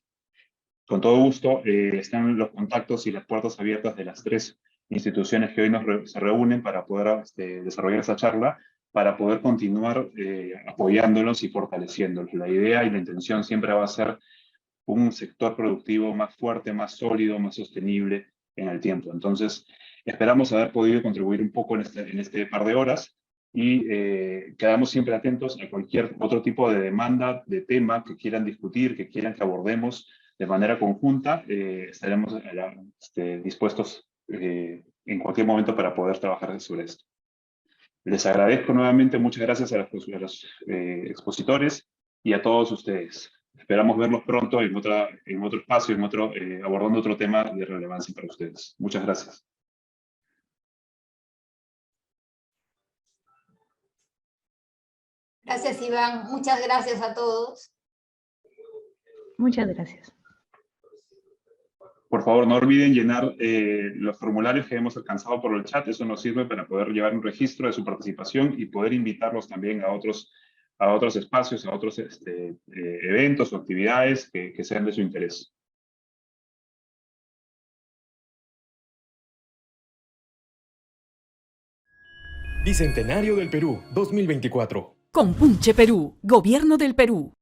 Con todo gusto, están los contactos y las puertas abiertas de las 3 instituciones que hoy se reúnen para poder desarrollar esa charla, para poder continuar apoyándolos y fortaleciéndolos. La idea y la intención siempre va a ser un sector productivo más fuerte, más sólido, más sostenible en el tiempo. Entonces, esperamos haber podido contribuir un poco en este par de horas y quedamos siempre atentos a cualquier otro tipo de demanda, de tema que quieran discutir, que quieran que abordemos de manera conjunta. Estaremos dispuestos en cualquier momento para poder trabajar sobre esto. Les agradezco nuevamente, muchas gracias a los expositores y a todos ustedes. Esperamos verlos pronto en otro espacio, abordando otro tema de relevancia para ustedes. Muchas gracias. Gracias, Iván. Muchas gracias a todos. Muchas gracias. Por favor, no olviden llenar los formularios que hemos alcanzado por el chat. Eso nos sirve para poder llevar un registro de su participación y poder invitarlos también a otros espacios, a otros eventos o actividades que sean de su interés. Bicentenario del Perú 2024. Compunche Perú, Gobierno del Perú.